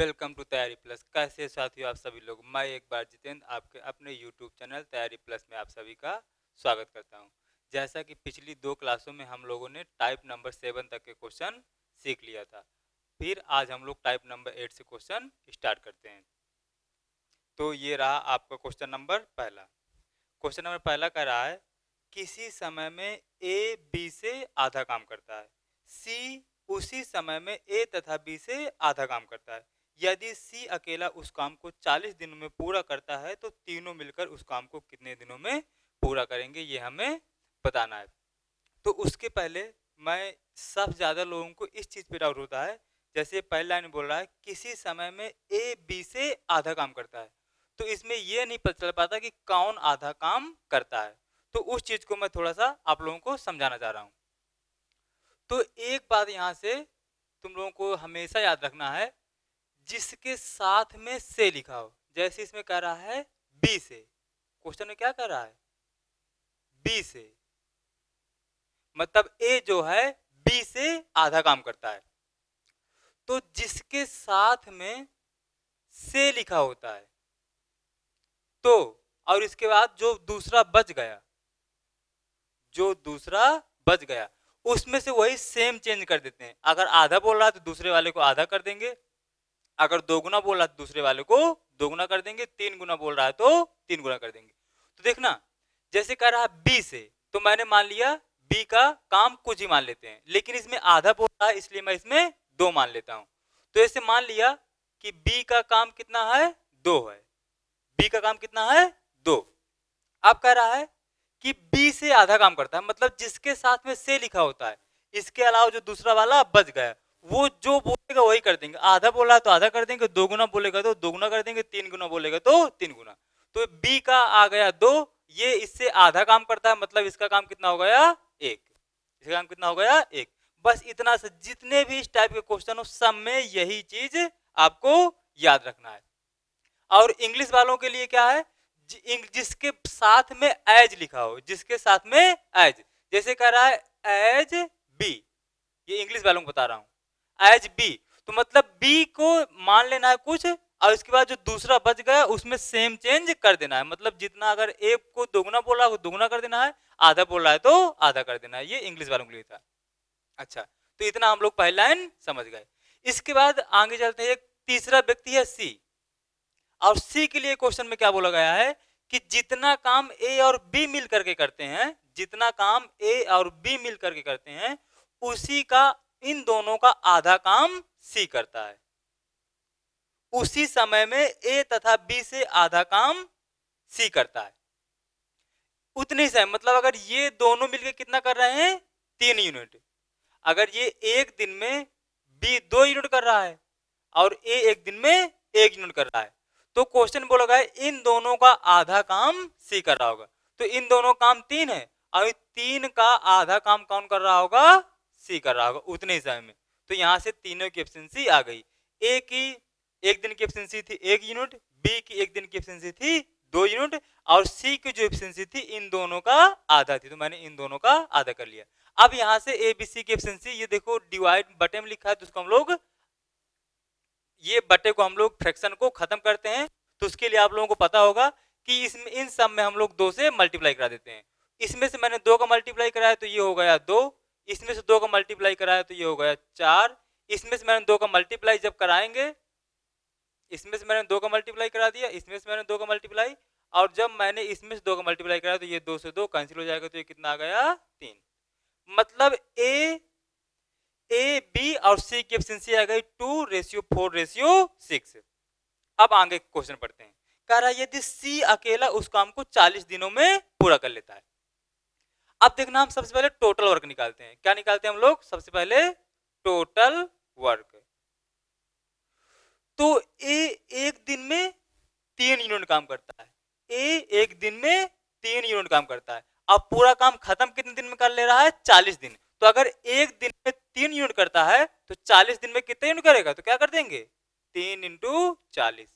Welcome to तैयारी plus. कैसे साथियों आप सभी लोग। मैं एक बार जितेंद्र आपके अपने यूट्यूब चैनल तैयारी प्लस में आप सभी का स्वागत करता हूं। जैसा कि पिछली दो क्लासों में हम लोगों ने टाइप नंबर 7 तक के क्वेश्चन सीख लिया था, फिर आज हम लोग टाइप नंबर 8 से क्वेश्चन स्टार्ट करते हैं। तो ये रहा आपका क्वेश्चन नंबर पहला। क्वेश्चन नंबर पहला कह रहा है किसी समय में ए बी से आधा काम करता है, सी उसी समय में ए तथा बी से आधा काम करता है। यदि सी अकेला उस काम को 40 दिनों में पूरा करता है तो तीनों मिलकर उस काम को कितने दिनों में पूरा करेंगे, ये हमें बताना है। तो उसके पहले मैं सबसे ज्यादा लोगों को इस चीज पे डाउट होता है, जैसे पहला लाइन बोल रहा है किसी समय में ए बी से आधा काम करता है, तो इसमें ये नहीं पता चल पाता कि कौन आधा काम करता है। तो उस चीज को मैं थोड़ा सा आप लोगों को समझाना चाह रहा हूँ। तो एक बात यहाँ से तुम लोगों को हमेशा याद रखना है, जिसके साथ में से लिखा हो। जैसे इसमें कह रहा है बी से, क्वेश्चन में क्या कह रहा है, बी से, मतलब ए जो है बी से आधा काम करता है। तो जिसके साथ में से लिखा होता है तो, और इसके बाद जो दूसरा बच गया, जो दूसरा बच गया उसमें से वही सेम चेंज कर देते हैं। अगर आधा बोल रहा है तो दूसरे वाले को आधा कर देंगे, अगर दो गुना बोल रहा है तो दूसरे वाले को दो गुना कर देंगे, तीन गुना बोल रहा है तो तीन गुना कर देंगे। तो देखना, जैसे कह रहा है बी से, तो मैंने मान लिया बी का काम कुछ ही मान लेते हैं, लेकिन इसमें आधा बोल रहा है इसलिए मैं इसमें दो मान लेता हूं। तो ऐसे मान लिया कि बी का काम कितना है, दो है। बी का काम कितना है, दो। अब कह रहा है कि बी से आधा काम करता है, मतलब जिसके साथ में से लिखा होता है, इसके अलावा जो दूसरा वाला बच गया वो जो बोलेगा वही कर देंगे। आधा बोला तो आधा कर देंगे, दो गुना बोलेगा तो दो गुना कर देंगे, तीन गुना बोलेगा तो तीन गुना। तो बी का आ गया दो, ये इससे आधा काम करता है, मतलब इसका काम कितना हो गया, एक। इसका काम कितना हो गया, एक। बस इतना से जितने भी इस टाइप के क्वेश्चन हो सब में यही चीज आपको याद रखना है। और इंग्लिश वालों के लिए क्या है, जिसके साथ में एज लिखा हो, जिसके साथ में एज, जैसे कह रहा है एज बी, ये इंग्लिश वालों को बता रहा हूं, एज बी, तो मतलब बी को मान लेना है कुछ, और इसके बाद जो दूसरा बच गया उसमें सेम चेंज कर देना है। मतलब जितना अगर एक को दोगुना बोल रहा है वो दोगुना कर देना है, आधा बोल रहा है तो आधा कर देना है। ये इंग्लिश वालों के लिए था। अच्छा, तो इतना हम लोग पहली लाइन समझ गए। इसके बाद आगे चलते हैं, एक तीसरा व्यक्ति है सी, और सी के लिए क्वेश्चन में क्या बोला गया है कि जितना काम ए और बी मिल करके करते हैं, जितना काम ए और बी मिल करके करते हैं उसी का इन दोनों का आधा काम सी करता है। उसी समय में ए तथा बी से आधा काम सी करता है। उतनी से मतलब अगर ये दोनों मिलकर कितना कर रहे हैं, 3 यूनिट। अगर ये एक दिन में बी 2 यूनिट कर रहा है और ए एक दिन में 1 यूनिट कर रहा है, तो क्वेश्चन बोला गया इन दोनों का आधा काम सी कर रहा होगा। तो इन दोनों काम 3 है और 3 का आधा काम कौन कर रहा होगा, सी कर रहा होगा उतने ही समय में। तो यहां से तीनों की एफिशिएंसी आ गई। ए की एक दिन की एफिशिएंसी थी 1 यूनिट, बी की एक दिन की एफिशिएंसी थी 2 यूनिट, और सी की जो एफिशिएंसी थी इन दोनों का आधा थी, तो मैंने इन दोनों का आधा कर लिया। अब यहां से ए बी सी की एफिशिएंसी, ये देखो डिवाइड बटे में लिखा है, तो उसको हम लोग, ये बटे को हम लोग फ्रैक्शन को खत्म करते हैं। तो उसके लिए आप लोगों को पता होगा कि इसमें इन सब में हम लोग 2 से मल्टीप्लाई करा देते हैं। इसमें से मैंने 2 का मल्टीप्लाई कराया तो ये हो गया 2, इसमें से 2 का मल्टीप्लाई कराया तो ये हो गया 4, इसमें से मैंने 2 का मल्टीप्लाई जब कराएंगे, इसमें से मैंने 2 का मल्टीप्लाई करा दिया, इसमें से मैंने 2 का मल्टीप्लाई, और जब मैंने इसमें से 2 का मल्टीप्लाई कराया तो ये 2 से 2 कैंसिल हो जाएगा, तो ये कितना आ गया, 3। मतलब ए बी और सी की एफिशिएंसी आ गई 2:4:6। अब आगे क्वेश्चन पढ़ते हैं। कह रहा है यदि सी अकेला उस काम को 40 दिनों में पूरा कर लेता है। अब देखना, हम सबसे पहले टोटल वर्क निकालते हैं। क्या निकालते हैं हम लोग, सबसे पहले टोटल वर्क। तो ए एक दिन में 3 यूनिट काम करता है, ए एक दिन में 3 यूनिट काम करता है। अब पूरा काम खत्म कितने दिन में कर ले रहा है, 40 दिन। तो अगर एक दिन में 3 यूनिट करता है तो 40 दिन में कितने यूनिट करेगा, तो क्या कर देंगे, 3 इंटू 40,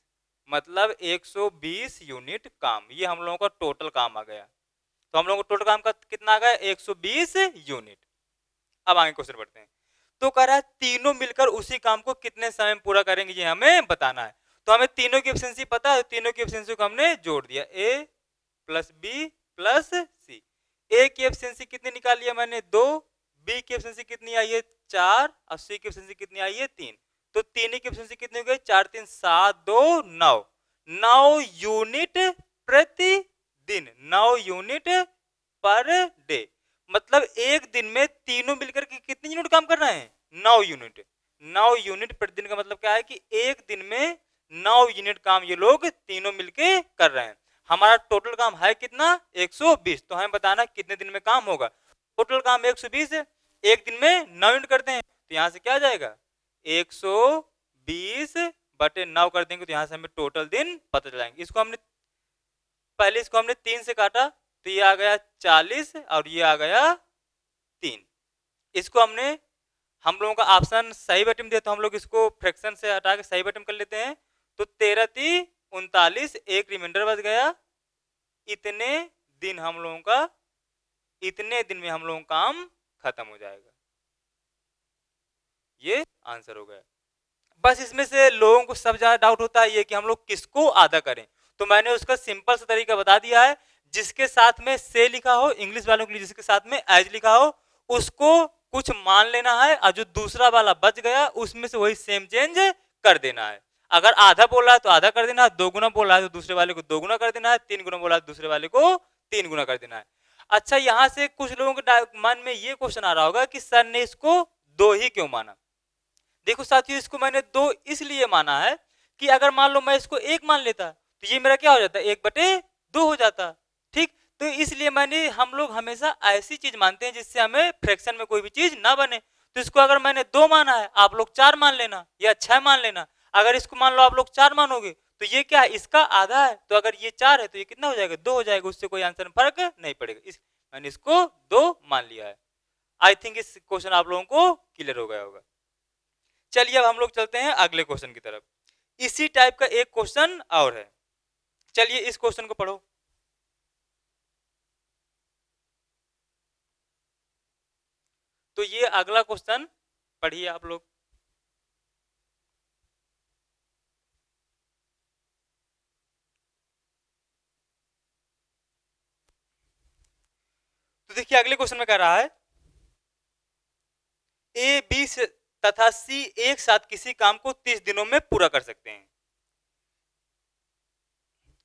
मतलब 120 यूनिट काम। ये हम लोगों का टोटल काम आ गया। तो हम लोगों को टोटल काम का कितना आ गया, 120 यूनिट। अब आगे क्वेश्चन पढ़ते हैं। तो कह रहा है तीनों मिलकर उसी काम को कितने समय में पूरा करेंगे ये हमें बताना है। तो हमें तीनों की एफिशिएंसी पता है, तीनों की एफिशिएंसी को हमने जोड़ दिया, ए प्लस बी प्लस सी। ए की एफिशिएंसी कितनी निकाल लिया मैंने, 2, बी की एफिशिएंसी कितनी आई है 4, और सी की एफिशिएंसी कितनी आई है 3। तो तीन की एफिशिएंसी कितनी हो गई, 4 3 7 2 9, 9 यूनिट प्रतिदिन, 9 यूनिट पर डे। मतलब एक दिन में तीनों मिलकर के कितने यूनिट काम कर रहे हैं, 9 यूनिट। 9 यूनिट प्रतिदिन का मतलब क्या है कि एक दिन में 9 यूनिट काम ये लोग तीनों मिलके कर रहे हैं। हमारा टोटल काम है कितना, 120। तो हमें बताना कितने दिन में काम होगा। टोटल काम 120 है, एक दिन में 9 यूनिट करते हैं, तो यहां से क्या आ जाएगा 120 बटे 9 कर देंगे, तो यहां से हमें टोटल दिन पता चलाएंगे। इसको हमने पहले इसको हमने 3 से काटा, तो ये आ गया 40 और ये आ गया 3। इसको हमने, हम लोगों का ऑप्शन सही बटे में दिया तो हम लोग इसको फ्रैक्शन से हटा के सही बटे में कर लेते हैं। तो 13 3 39, एक रिमाइंडर बच गया। इतने दिन हम लोगों का, इतने दिन में हम लोगों का काम खत्म हो जाएगा। ये आंसर हो गया। बस इसमें से लोगों को सब ज्यादा डाउट होता है ये कि हम लोग किसको आधा करें। तो मैंने उसका सिंपल सा तरीका बता दिया है, जिसके साथ में से लिखा हो, इंग्लिश वालों के लिए जिसके साथ में एज लिखा हो, उसको कुछ मान लेना है, और जो दूसरा वाला बच गया उसमें से वही सेम चेंज कर देना है। अगर आधा बोला है तो आधा कर देना है, 2 गुना बोला है तो दूसरे वाले को 2 गुना कर देना है, 3 गुना बोला है तो दूसरे वाले को 3 गुना कर देना है। अच्छा, यहां से कुछ लोगों के मन में ये क्वेश्चन आ रहा होगा कि सर ने इसको 2 ही क्यों माना। देखो साथियों, इसको मैंने 2 इसलिए माना है कि अगर मान लो मैं इसको 1 मान लेता तो ये मेरा क्या हो जाता, 1/2 हो जाता। ठीक, तो इसलिए मैंने, हम लोग हमेशा ऐसी चीज मानते हैं जिससे हमें फ्रैक्शन में कोई भी चीज ना बने। तो इसको अगर मैंने 2 माना है, आप लोग 4 मान लेना या 6 मान लेना। अगर इसको मान लो आप लोग 4 मानोगे तो ये क्या है, इसका आधा है। तो अगर ये 4 है तो ये कितना हो जाएगा, 2 हो जाएगा। उससे कोई आंसर में फर्क नहीं पड़ेगा। मैंने इसको 2 मान लिया है। आई थिंक इस क्वेश्चन आप लोगों को क्लियर हो गया होगा। चलिए अब हम लोग चलते हैं अगले क्वेश्चन की तरफ। इसी टाइप का एक क्वेश्चन और है, चलिए इस क्वेश्चन को पढ़ो। तो ये अगला क्वेश्चन पढ़िए आप लोग। तो देखिए अगले क्वेश्चन में कह रहा है, ए बी तथा सी एक साथ किसी काम को 30 दिनों में पूरा कर सकते हैं।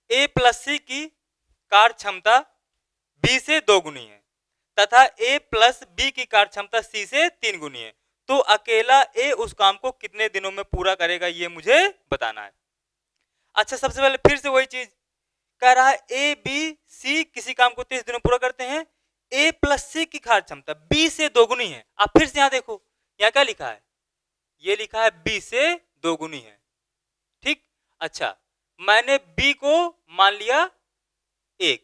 ए प्लस सी की कार्य क्षमता बी से 2 गुनी है तथा ए प्लस बी की कार्य क्षमता सी से 3 गुनी है। तो अकेला ए उस काम को कितने दिनों में पूरा करेगा, ये मुझे बताना है। अच्छा, सबसे पहले फिर से वही चीज कह रहा है, ए बी सी किसी काम को 30 दिनों में पूरा करते हैं। ए प्लस सी की कार्य क्षमता बी से 2 गुनी है। आप फिर से यहां देखो, यहां क्या लिखा है, ये लिखा है बी से 2 गुनी है। ठीक, अच्छा, मैंने बी को मान लिया 1,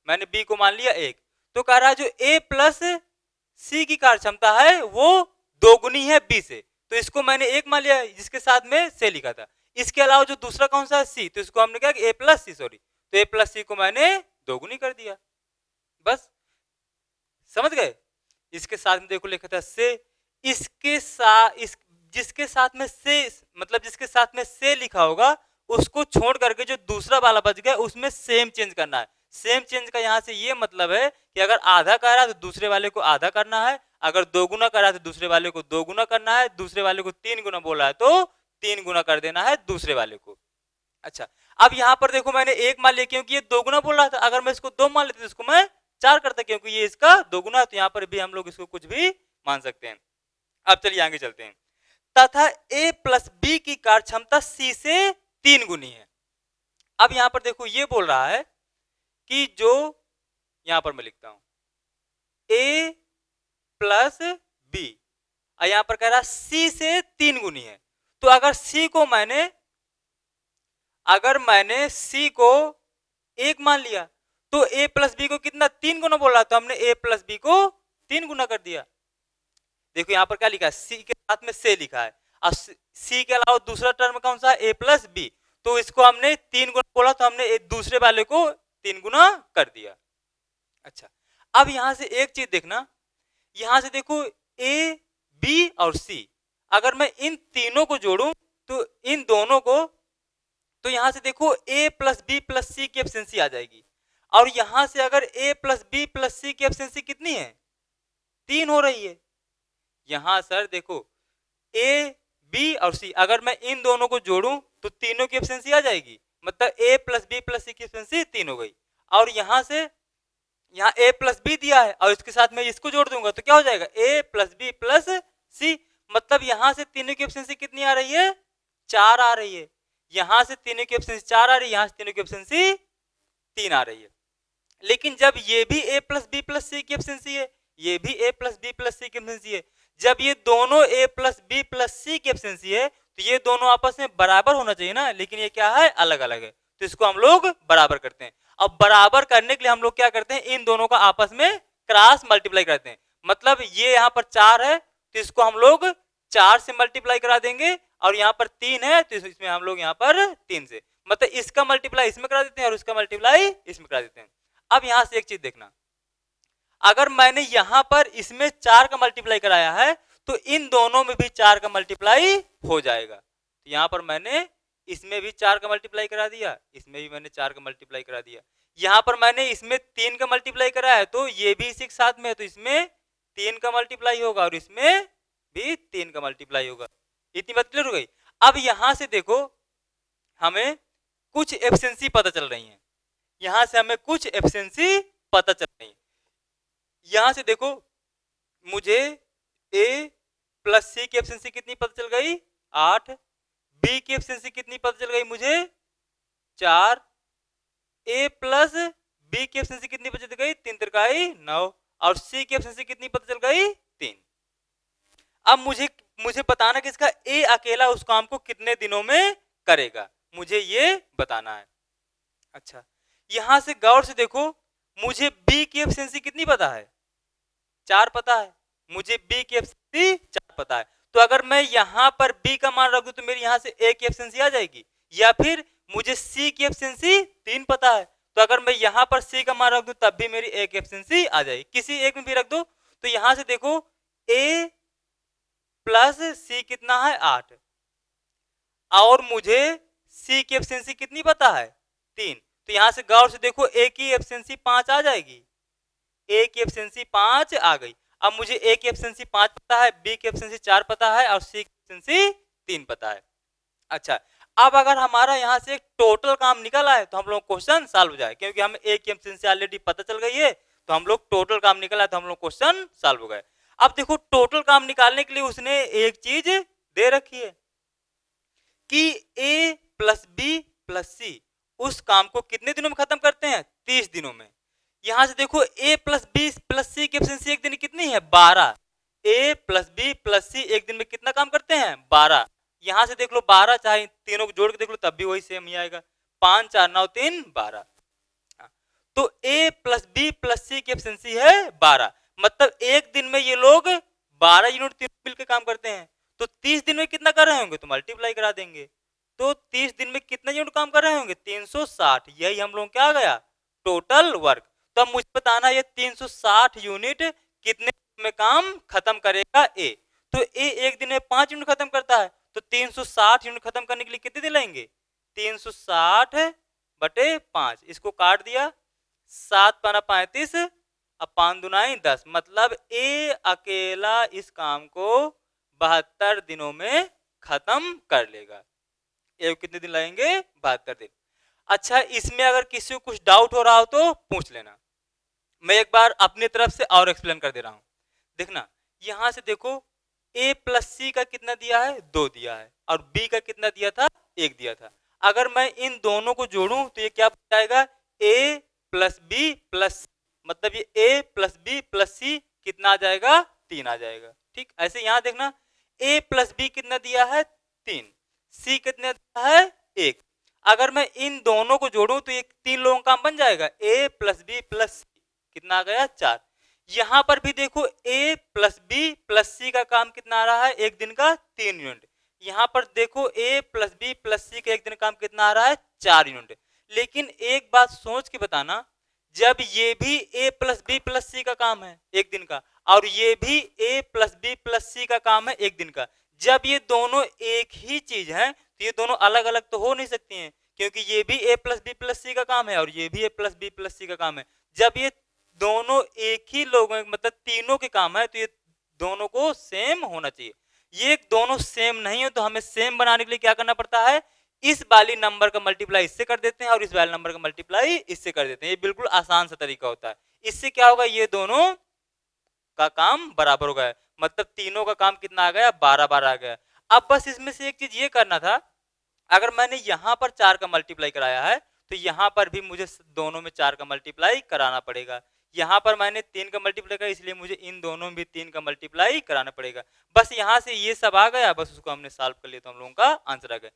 मैंने बी को मान लिया 1। तो कह रहा है जो ए प्लस सी की कार्य क्षमता है वो 2 गुनी है बी से। तो इसको मैंने 1 मान लिया, जिसके साथ में से लिखा था। इसके अलावा जो दूसरा कौन सा है, सी, तो इसको हमने क्या, ए प्लस सी, सॉरी, तो ए प्लस सी को मैंने 2 गुनी कर दिया। बस समझ गए। इसके साथ में देखो लिखा था से, इसके साथ जिसके साथ में से, मतलब जिसके साथ में से लिखा होगा उसको छोड़ करके जो दूसरा वाला बच गया उसमें सेम चेंज करना है। सेम चेंज का यहाँ से ये मतलब है कि अगर आधा कर रहा है तो दूसरे वाले को आधा करना है, अगर 2 गुना कर रहा है तो दूसरे वाले को 2 गुना करना है, दूसरे वाले को 3 गुना बोला है तो 3 गुना कर देना है दूसरे वाले को। अच्छा, अब यहाँ पर देखो मैंने 1 मान लिया क्योंकि ये 2 गुना बोल रहा था। अगर मैं इसको 2 मान लेता तो इसको मैं 4 करता, क्योंकि ये इसका 2 गुना है। तो यहाँ पर भी हम लोग इसको कुछ भी मान सकते हैं। अब चलिए आगे चलते हैं। तथा ए प्लस बी की कार्य क्षमता सी से 3 गुनी है। अब यहां पर देखो ये बोल रहा है कि जो, यहां पर मैं लिखता हूं ए प्लस बी, और यहां पर कह रहा है सी से 3 गुनी है। तो अगर मैंने सी को 1 मान लिया तो ए प्लस बी को कितना, 3 गुना बोल रहा, तो हमने ए प्लस बी को 3 गुना कर दिया। देखो यहाँ पर क्या लिखा है, सी के साथ में से लिखा है, और सी के अलावा दूसरा टर्म कौन सा है, ए प्लस बी। तो इसको हमने 3 गुना बोला तो हमने दूसरे वाले को 3 गुना कर दिया। अच्छा, अब यहां से एक चीज देखना, यहां से देखो ए बी और सी, अगर मैं इन तीनों को जोड़ूं तो इन दोनों को, तो यहां से देखो ए प्लस बी प्लस सी की एफिशिएंसी आ जाएगी, और यहां से अगर ए प्लस बी प्लस सी की एफिशिएंसी कितनी है, 3 हो रही है। यहां सर देखो ए बी और सी, अगर मैं इन दोनों को जोड़ूं तो तीनों की एफिशिएंसी आ जाएगी, मतलब ए प्लस बी प्लस सी की एफिशिएंसी 3 हो गई। और यहां से यहाँ ए प्लस बी दिया है और इसके साथ मैं इसको जोड़ दूंगा तो क्या हो जाएगा, ए प्लस बी प्लस सी, मतलब यहां से तीनों की एफिशिएंसी कितनी आ रही है, 4 आ रही है। यहां से तीनों की एफिशिएंसी 4 आ रही है, यहां से तीनों की एफिशिएंसी 3 आ रही है। लेकिन जब ये भी ए प्लस बी प्लस सी की एफिशिएंसी है, ये भी ए प्लस बी प्लस सी की एफिशिएंसी है, जब ये दोनों ए प्लस बी प्लस सी की एफिशिएंसी है तो ये दोनों आपस में बराबर होना चाहिए ना, लेकिन ये क्या है, अलग अलग है, तो इसको हम लोग बराबर करते हैं। अब बराबर करने के लिए हम लोग क्या करते हैं, इन दोनों का आपस में क्रॉस मल्टीप्लाई करते हैं, मतलब ये यहाँ पर 4 है तो इसको हम लोग 4 से मल्टीप्लाई करा देंगे, और यहाँ पर 3 है तो इसमें हम लोग यहाँ पर 3 से, मतलब इसका मल्टीप्लाई इसमें करा देते हैं और इसका मल्टीप्लाई इसमें करा देते हैं। अब यहां से एक चीज देखना, अगर मैंने यहां पर इसमें 4 का मल्टीप्लाई कराया है तो इन दोनों में भी 4 का मल्टीप्लाई हो जाएगा, तो यहां पर मैंने इसमें भी 4 का मल्टीप्लाई करा दिया, इसमें भी मैंने 4 का मल्टीप्लाई करा दिया, यहां पर मैंने इसमें 3 का मल्टीप्लाई कराया है तो ये भी इसी के साथ में है तो इसमें 3 का मल्टीप्लाई होगा और इसमें भी 3 का मल्टीप्लाई होगा। इतनी बात क्लियर हो गई। अब यहां से देखो हमें कुछ एफिशिएंसी पता चल रही है, यहां से हमें कुछ एफिशिएंसी पता चल रही है। यहां से देखो मुझे ए प्लस सी की एफिशिएंसी कितनी पता चल गई, 8, बी की एफिशिएंसी कितनी पता चल गई मुझे, 4, ए प्लस बी की एफिशिएंसी कितनी पता चल गई, 3 तिरकाई 9, और सी की एफिशिएंसी कितनी पता चल गई, 3। अब मुझे बताना कि इसका ए अकेला उस काम को कितने दिनों में करेगा, मुझे ये बताना है। अच्छा, यहां से गौर से देखो मुझे बी की एफिशिएंसी कितनी पता है, 4 पता है, मुझे बी की एफिशिएंसी 4 पता है, तो अगर मैं यहां पर बी का मान रख दूं तो मेरी यहां से ए की एफिशिएंसी आ जाएगी, या फिर मुझे सी की एफिशिएंसी 3 पता है तो अगर मैं यहां पर सी का मान रख दूं तब भी मेरी ए की एफिशिएंसी आ जाएगी, किसी एक में भी रख दो। तो यहां से देखो ए प्लस सी कितना है, 8, और मुझे सी की एफिशिएंसी कितनी पता है, 3, तो यहां से गौर से देखो ए की एफिशिएंसी 5 आ जाएगी, ए की एफिशिएंसी 5 आ गई। अब मुझे ए की एफिशिएंसी 5 पता है, बी की एफिशिएंसी 4 पता है और सी की एफिशिएंसी 3 पता है। अच्छा, अब अगर हमारा यहां से एक टोटल काम निकल आए तो हम लोग क्वेश्चन सॉल्व हो जाए, क्योंकि हमें ए की एफिशिएंसी ऑलरेडी पता चल गई है तो हम लोग टोटल काम निकल आए तो हम लोग क्वेश्चन सॉल्व हो गए। अब देखो टोटल काम निकालने के लिए उसने एक चीज दे रखी है कि ए प्लस बी प्लस सी उस काम को कितने दिनों में खत्म करते हैं, 30 दिनों में। यहां से देखो ए प्लस बी प्लस सी की एफिशिएंसी एक दिन की कितनी है, 12, ए प्लस बी प्लस सी एक दिन में कितना काम करते हैं, 12। यहां से देख लो 12, चाहे तीनों को जोड़ के देख लो तब भी वही सेम ही आएगा, 5 4 9 3 12। तो ए प्लस बी प्लस सी की एफिशिएंसी है 12, मतलब एक दिन में ये लोग 12 यूनिट तीनों मिलकर काम करते हैं, तो 30 दिन में कितना कर रहे होंगे तो मल्टीप्लाई करा देंगे, तो 30 दिन में कितना यूनिट काम कर रहे होंगे, 360, यही हम लोग क्या आ गया, टोटल वर्क। तो अब मुझे बताना ये 360 यूनिट कितने में काम खत्म करेगा ए, तो ए एक दिन में 5 यूनिट खत्म करता है, तो 360 यूनिट खत्म करने के लिए कितने दिन लगेंगे, 360 बटे 5, इसको काट दिया, 7 पाना 35, अब 5 दुनाई 10, मतलब ए अकेला इस काम को 72 दिनों में खत्म कर लेगा। ए कितने दिन लगेंगे, 72 दिन। अच्छा, इसमें अगर किसी को कुछ डाउट हो रहा हो तो पूछ लेना, मैं एक बार अपनी तरफ से और एक्सप्लेन कर दे रहा हूं। देखना यहां से देखो ए प्लस सी का कितना दिया है, 2 दिया है, और बी का कितना दिया था, 1 दिया था। अगर मैं इन दोनों को जोड़ूं तो ये क्या बन जाएगा, ए प्लस बी प्लस, मतलब ये ए प्लस बी प्लस सी कितना आ जाएगा, 3 आ जाएगा। ठीक, ऐसे यहां देखना ए प्लस बी कितना दिया है, 3, सी कितना दिया है, 1। अगर मैं इन दोनों को जोड़ूं तो ये 3 लोगों का काम बन जाएगा, ए प्लस बी प्लस सी कितना आ गया, 4। यहां पर भी देखो ए प्लस बी प्लस सी का काम कितना आ रहा है, एक दिन का 3 यूनिट। यहां पर देखो ए प्लस बी प्लस सी का एक दिन काम कितना आ रहा है, 4 यूनिट। लेकिन एक बात सोच के बताना, जब ये भी a प्लस बी प्लस सी का काम है एक दिन का, और ये भी a प्लस बी प्लस सी का काम है एक दिन का, जब ये दोनों एक ही चीज है तो ये दोनों अलग अलग तो हो नहीं सकती हैं, क्योंकि ये भी a प्लस बी प्लस सी का काम है और ये भी a प्लस बी प्लस सी का काम है। जब ये दोनों एक ही लोगों मतलब तीनों के काम है तो ये दोनों को सेम होना चाहिए। ये दोनों सेम नहीं हो तो हमें सेम बनाने के लिए क्या करना पड़ता है, इस वाली नंबर का मल्टीप्लाई इससे कर देते हैं और इस वाले नंबर का मल्टीप्लाई इससे कर देते हैं। ये बिल्कुल आसान सा तरीका होता है। इससे क्या होगा, ये दोनों का काम बराबर हो गया, मतलब तीनों का काम कितना आ गया, 12 आ गया। अब बस इसमें से एक चीज ये करना था, अगर मैंने यहां पर 4 का मल्टीप्लाई कराया है तो यहां पर भी मुझे दोनों में 4 का मल्टीप्लाई कराना पड़ेगा। यहां पर मैंने 3 का मल्टीप्लाई करा, इसलिए मुझे इन दोनों में भी 3 का मल्टीप्लाई कराना पड़ेगा। बस यहां से ये सब आ गया, बस उसको हमने सॉल्व कर लिया तो हम लोगों का आंसर आ गया।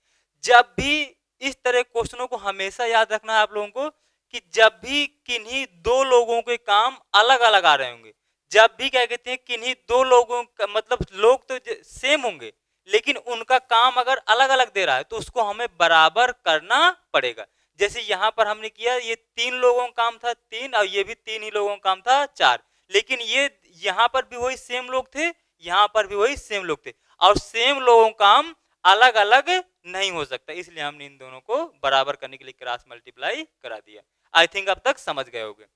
जब भी इस तरह क्वेश्चनों को हमेशा याद रखना है आप लोगों को कि जब भी किन्हीं दो लोगों के काम अलग अलग आ रहे होंगे, जब भी क्या कहते हैं किन्हीं दो लोगों का मतलब लोग तो सेम होंगे लेकिन उनका काम अगर अलग अलग दे रहा है तो उसको हमें बराबर करना पड़ेगा। जैसे यहां पर हमने किया, ये 3 लोगों का काम था 3 और ये भी 3 ही लोगों का काम था 4, लेकिन ये यहां पर भी वही सेम लोग थे, यहां पर भी वही सेम लोग थे, और सेम लोगों का काम अलग अलग नहीं हो सकता, इसलिए हमने इन दोनों को बराबर करने के लिए क्रॉस मल्टीप्लाई करा दिया। आई थिंक अब तक समझ गए होंगे।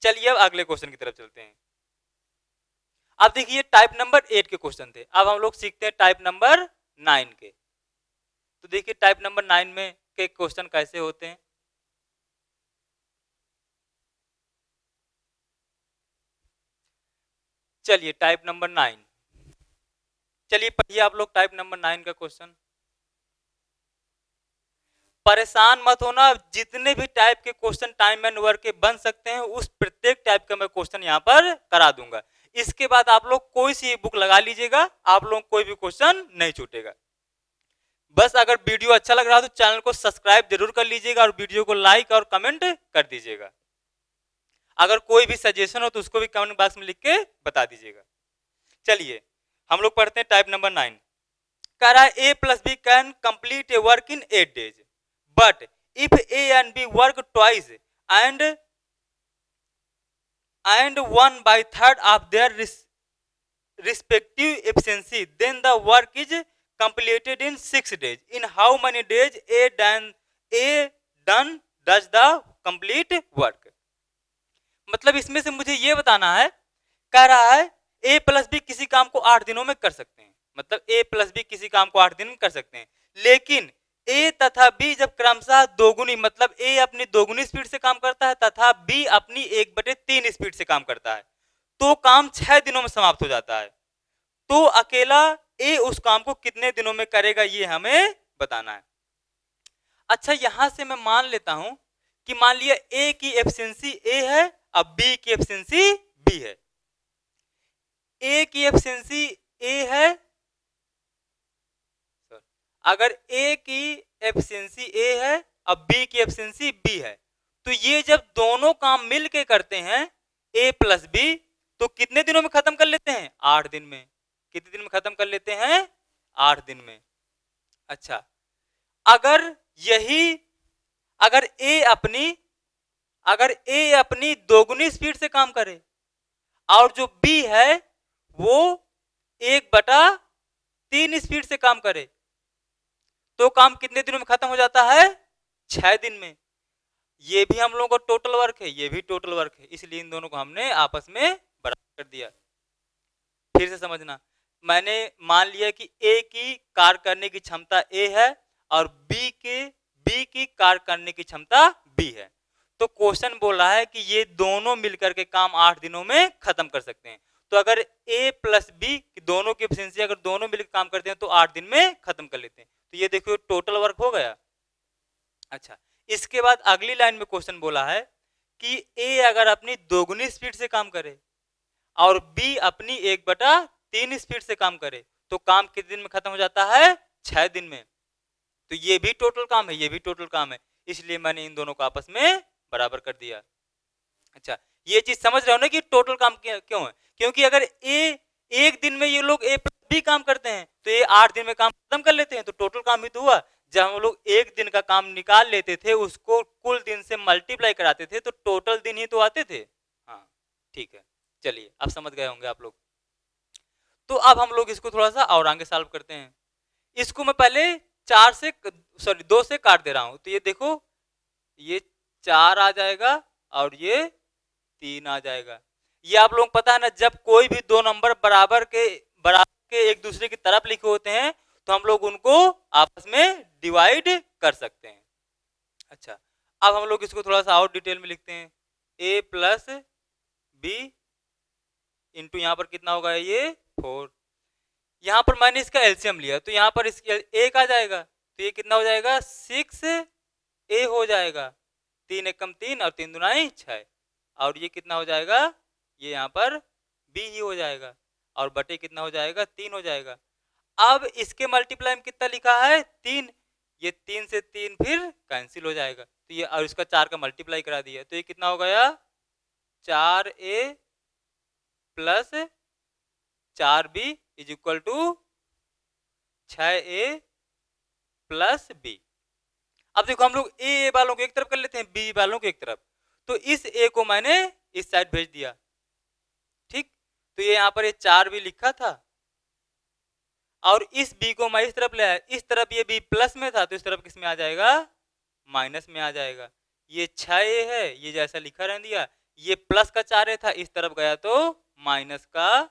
चलिए अब अगले क्वेश्चन की तरफ चलते हैं। अब देखिए टाइप नंबर 8 के क्वेश्चन थे, अब हम लोग सीखते हैं टाइप नंबर 9 के। तो देखिए टाइप नंबर 9 में के क्वेश्चन कैसे होते हैं। चलिए टाइप नंबर 9, चलिए पढ़िए आप लोग टाइप नंबर 9 का क्वेश्चन। परेशान मत होना, जितने भी टाइप के क्वेश्चन टाइम एंड वर्क के बन सकते हैं उस प्रत्येक टाइप का मैं क्वेश्चन यहाँ पर करा दूंगा। इसके बाद आप लोग कोई सी बुक लगा लीजिएगा, आप लोग कोई भी क्वेश्चन नहीं छूटेगा। बस अगर वीडियो अच्छा लग रहा है तो चैनल को सब्सक्राइब जरूर कर लीजिएगा और वीडियो को लाइक और कमेंट कर दीजिएगा। अगर कोई भी सजेशन हो तो उसको भी कमेंट बॉक्स में लिख के बता दीजिएगा। चलिए हम लोग पढ़ते हैं टाइप नंबर 9। कह रहा है A plus B can complete a work in 8 days, but if A and B work twice and 1/3 of their respective efficiency, then the work is completed in 6 days. In how many days A done does the complete work? मतलब इसमें से मुझे ये बताना है, कह रहा है A प्लस बी किसी काम को 8 दिनों में कर सकते हैं, मतलब A प्लस बी किसी काम को 8 दिन में कर सकते हैं, लेकिन A तथा B जब क्रमशः दोगुनी मतलब A अपनी दोगुनी स्पीड से काम करता है तथा B अपनी 1/3 स्पीड से काम करता है तो काम 6 दिनों में समाप्त हो जाता है। तो अकेला ए उस काम को कितने दिनों में करेगा ये हमें बताना है। अच्छा यहां से मैं मान लेता हूं कि मान लिया ए की एफिशिएंसी ए है और बी की एफिशिएंसी बी है। ए की एफिशिएंसी ए है, अगर ए की एफिशिएंसी ए है और बी की एफिशिएंसी बी है तो ये जब दोनों काम मिल के करते हैं ए प्लस बी तो कितने दिनों में खत्म कर लेते हैं, 8 दिन में। कितने दिन में खत्म कर लेते हैं, 8 दिन में। अच्छा अगर यही अगर ए अपनी दोगुनी स्पीड से काम करे और जो बी है वो 1/3 स्पीड से काम करे तो काम कितने दिनों में खत्म हो जाता है, 6 दिन में। ये भी हम लोगों को टोटल वर्क है, ये भी टोटल वर्क है, इसलिए इन दोनों को हमने आपस में बराबर कर दिया। फिर से समझना, मैंने मान लिया कि ए की कार्य करने की क्षमता ए है और बी की कार्य करने की क्षमता बी है, तो क्वेश्चन बोल रहा है कि ये दोनों मिलकर के काम 8 दिनों में खत्म कर सकते हैं। तो अगर ए प्लस बी दोनों की एफिशिएंसी अगर दोनों मिलकर काम करते हैं तो 8 दिन में खत्म कर लेते हैं, तो ये देखो टोटल वर्क हो गया। अच्छा इसके बाद अगली लाइन में क्वेश्चन बोला है कि ए अगर अपनी दोगुनी स्पीड से काम करे और बी अपनी 1/3 स्पीड से काम करे तो काम कितने दिन में खत्म हो जाता है, 6 दिन में। तो ये भी टोटल काम है, ये भी टोटल काम है, इसलिए मैंने इन दोनों को आपस में बराबर कर दिया। अच्छा ये चीज समझ रहे हो ना कि टोटल काम क्यों है, क्योंकि अगर ए एक दिन में ये लोग ए प्लस बी काम करते हैं तो ये 8 दिन में काम खत्म कर लेते हैं तो टोटल काम ही तो हुआ। जब हम लोग एक दिन का काम निकाल लेते थे उसको कुल दिन से मल्टीप्लाई कराते थे तो टोटल दिन ही तो आते थे। हाँ ठीक है, चलिए अब समझ गए होंगे आप लोग। तो अब हम लोग इसको थोड़ा सा और आगे सॉल्व करते हैं। इसको मैं पहले 2 से काट दे रहा हूं, तो ये देखो ये 4 आ जाएगा और ये 3 आ जाएगा। ये आप लोगों को पता है ना, जब कोई भी दो नंबर बराबर के एक दूसरे की तरफ लिखे होते हैं तो हम लोग उनको आपस में डिवाइड कर सकते हैं। अच्छा, अब हम लोग इसको थोड़ा सा और डिटेल में लिखते हैं। a प्लस बी इंटू यहाँ पर कितना होगा, ये 4। यहाँ पर मैंने इसका एलसीएम लिया तो यहाँ पर इसका एक आ जाएगा, तो ये कितना हो जाएगा 6a हो जाएगा। 3 एकम 3 और 3 दुनाई 6, और ये कितना हो जाएगा, ये यहाँ पर b ही हो जाएगा, और बटे कितना हो जाएगा 3 हो जाएगा। अब इसके मल्टीप्लाई में कितना लिखा है 3, ये 3 से 3 फिर कैंसिल हो जाएगा, तो ये और इसका 4 का मल्टीप्लाई करा दिया तो ये कितना हो गया 4a plus 4b is equal to 6a plus b। अब देखो हम लोग ए वालों को एक तरफ कर लेते हैं, बी वालों को एक तरफ, तो इस ए को मैंने इस साइड भेज दिया, ठीक। तो ये यहाँ पर ये 4b लिखा था और इस b को मैं इस तरफ ले आया, इस तरफ ये b प्लस में था तो इस तरफ किस में आ जाएगा, माइनस में आ जाएगा। ये 6a है, ये जैसा लिखा रहने दिया, ये प्लस का 4a था, इस तरफ गया तो माइनस का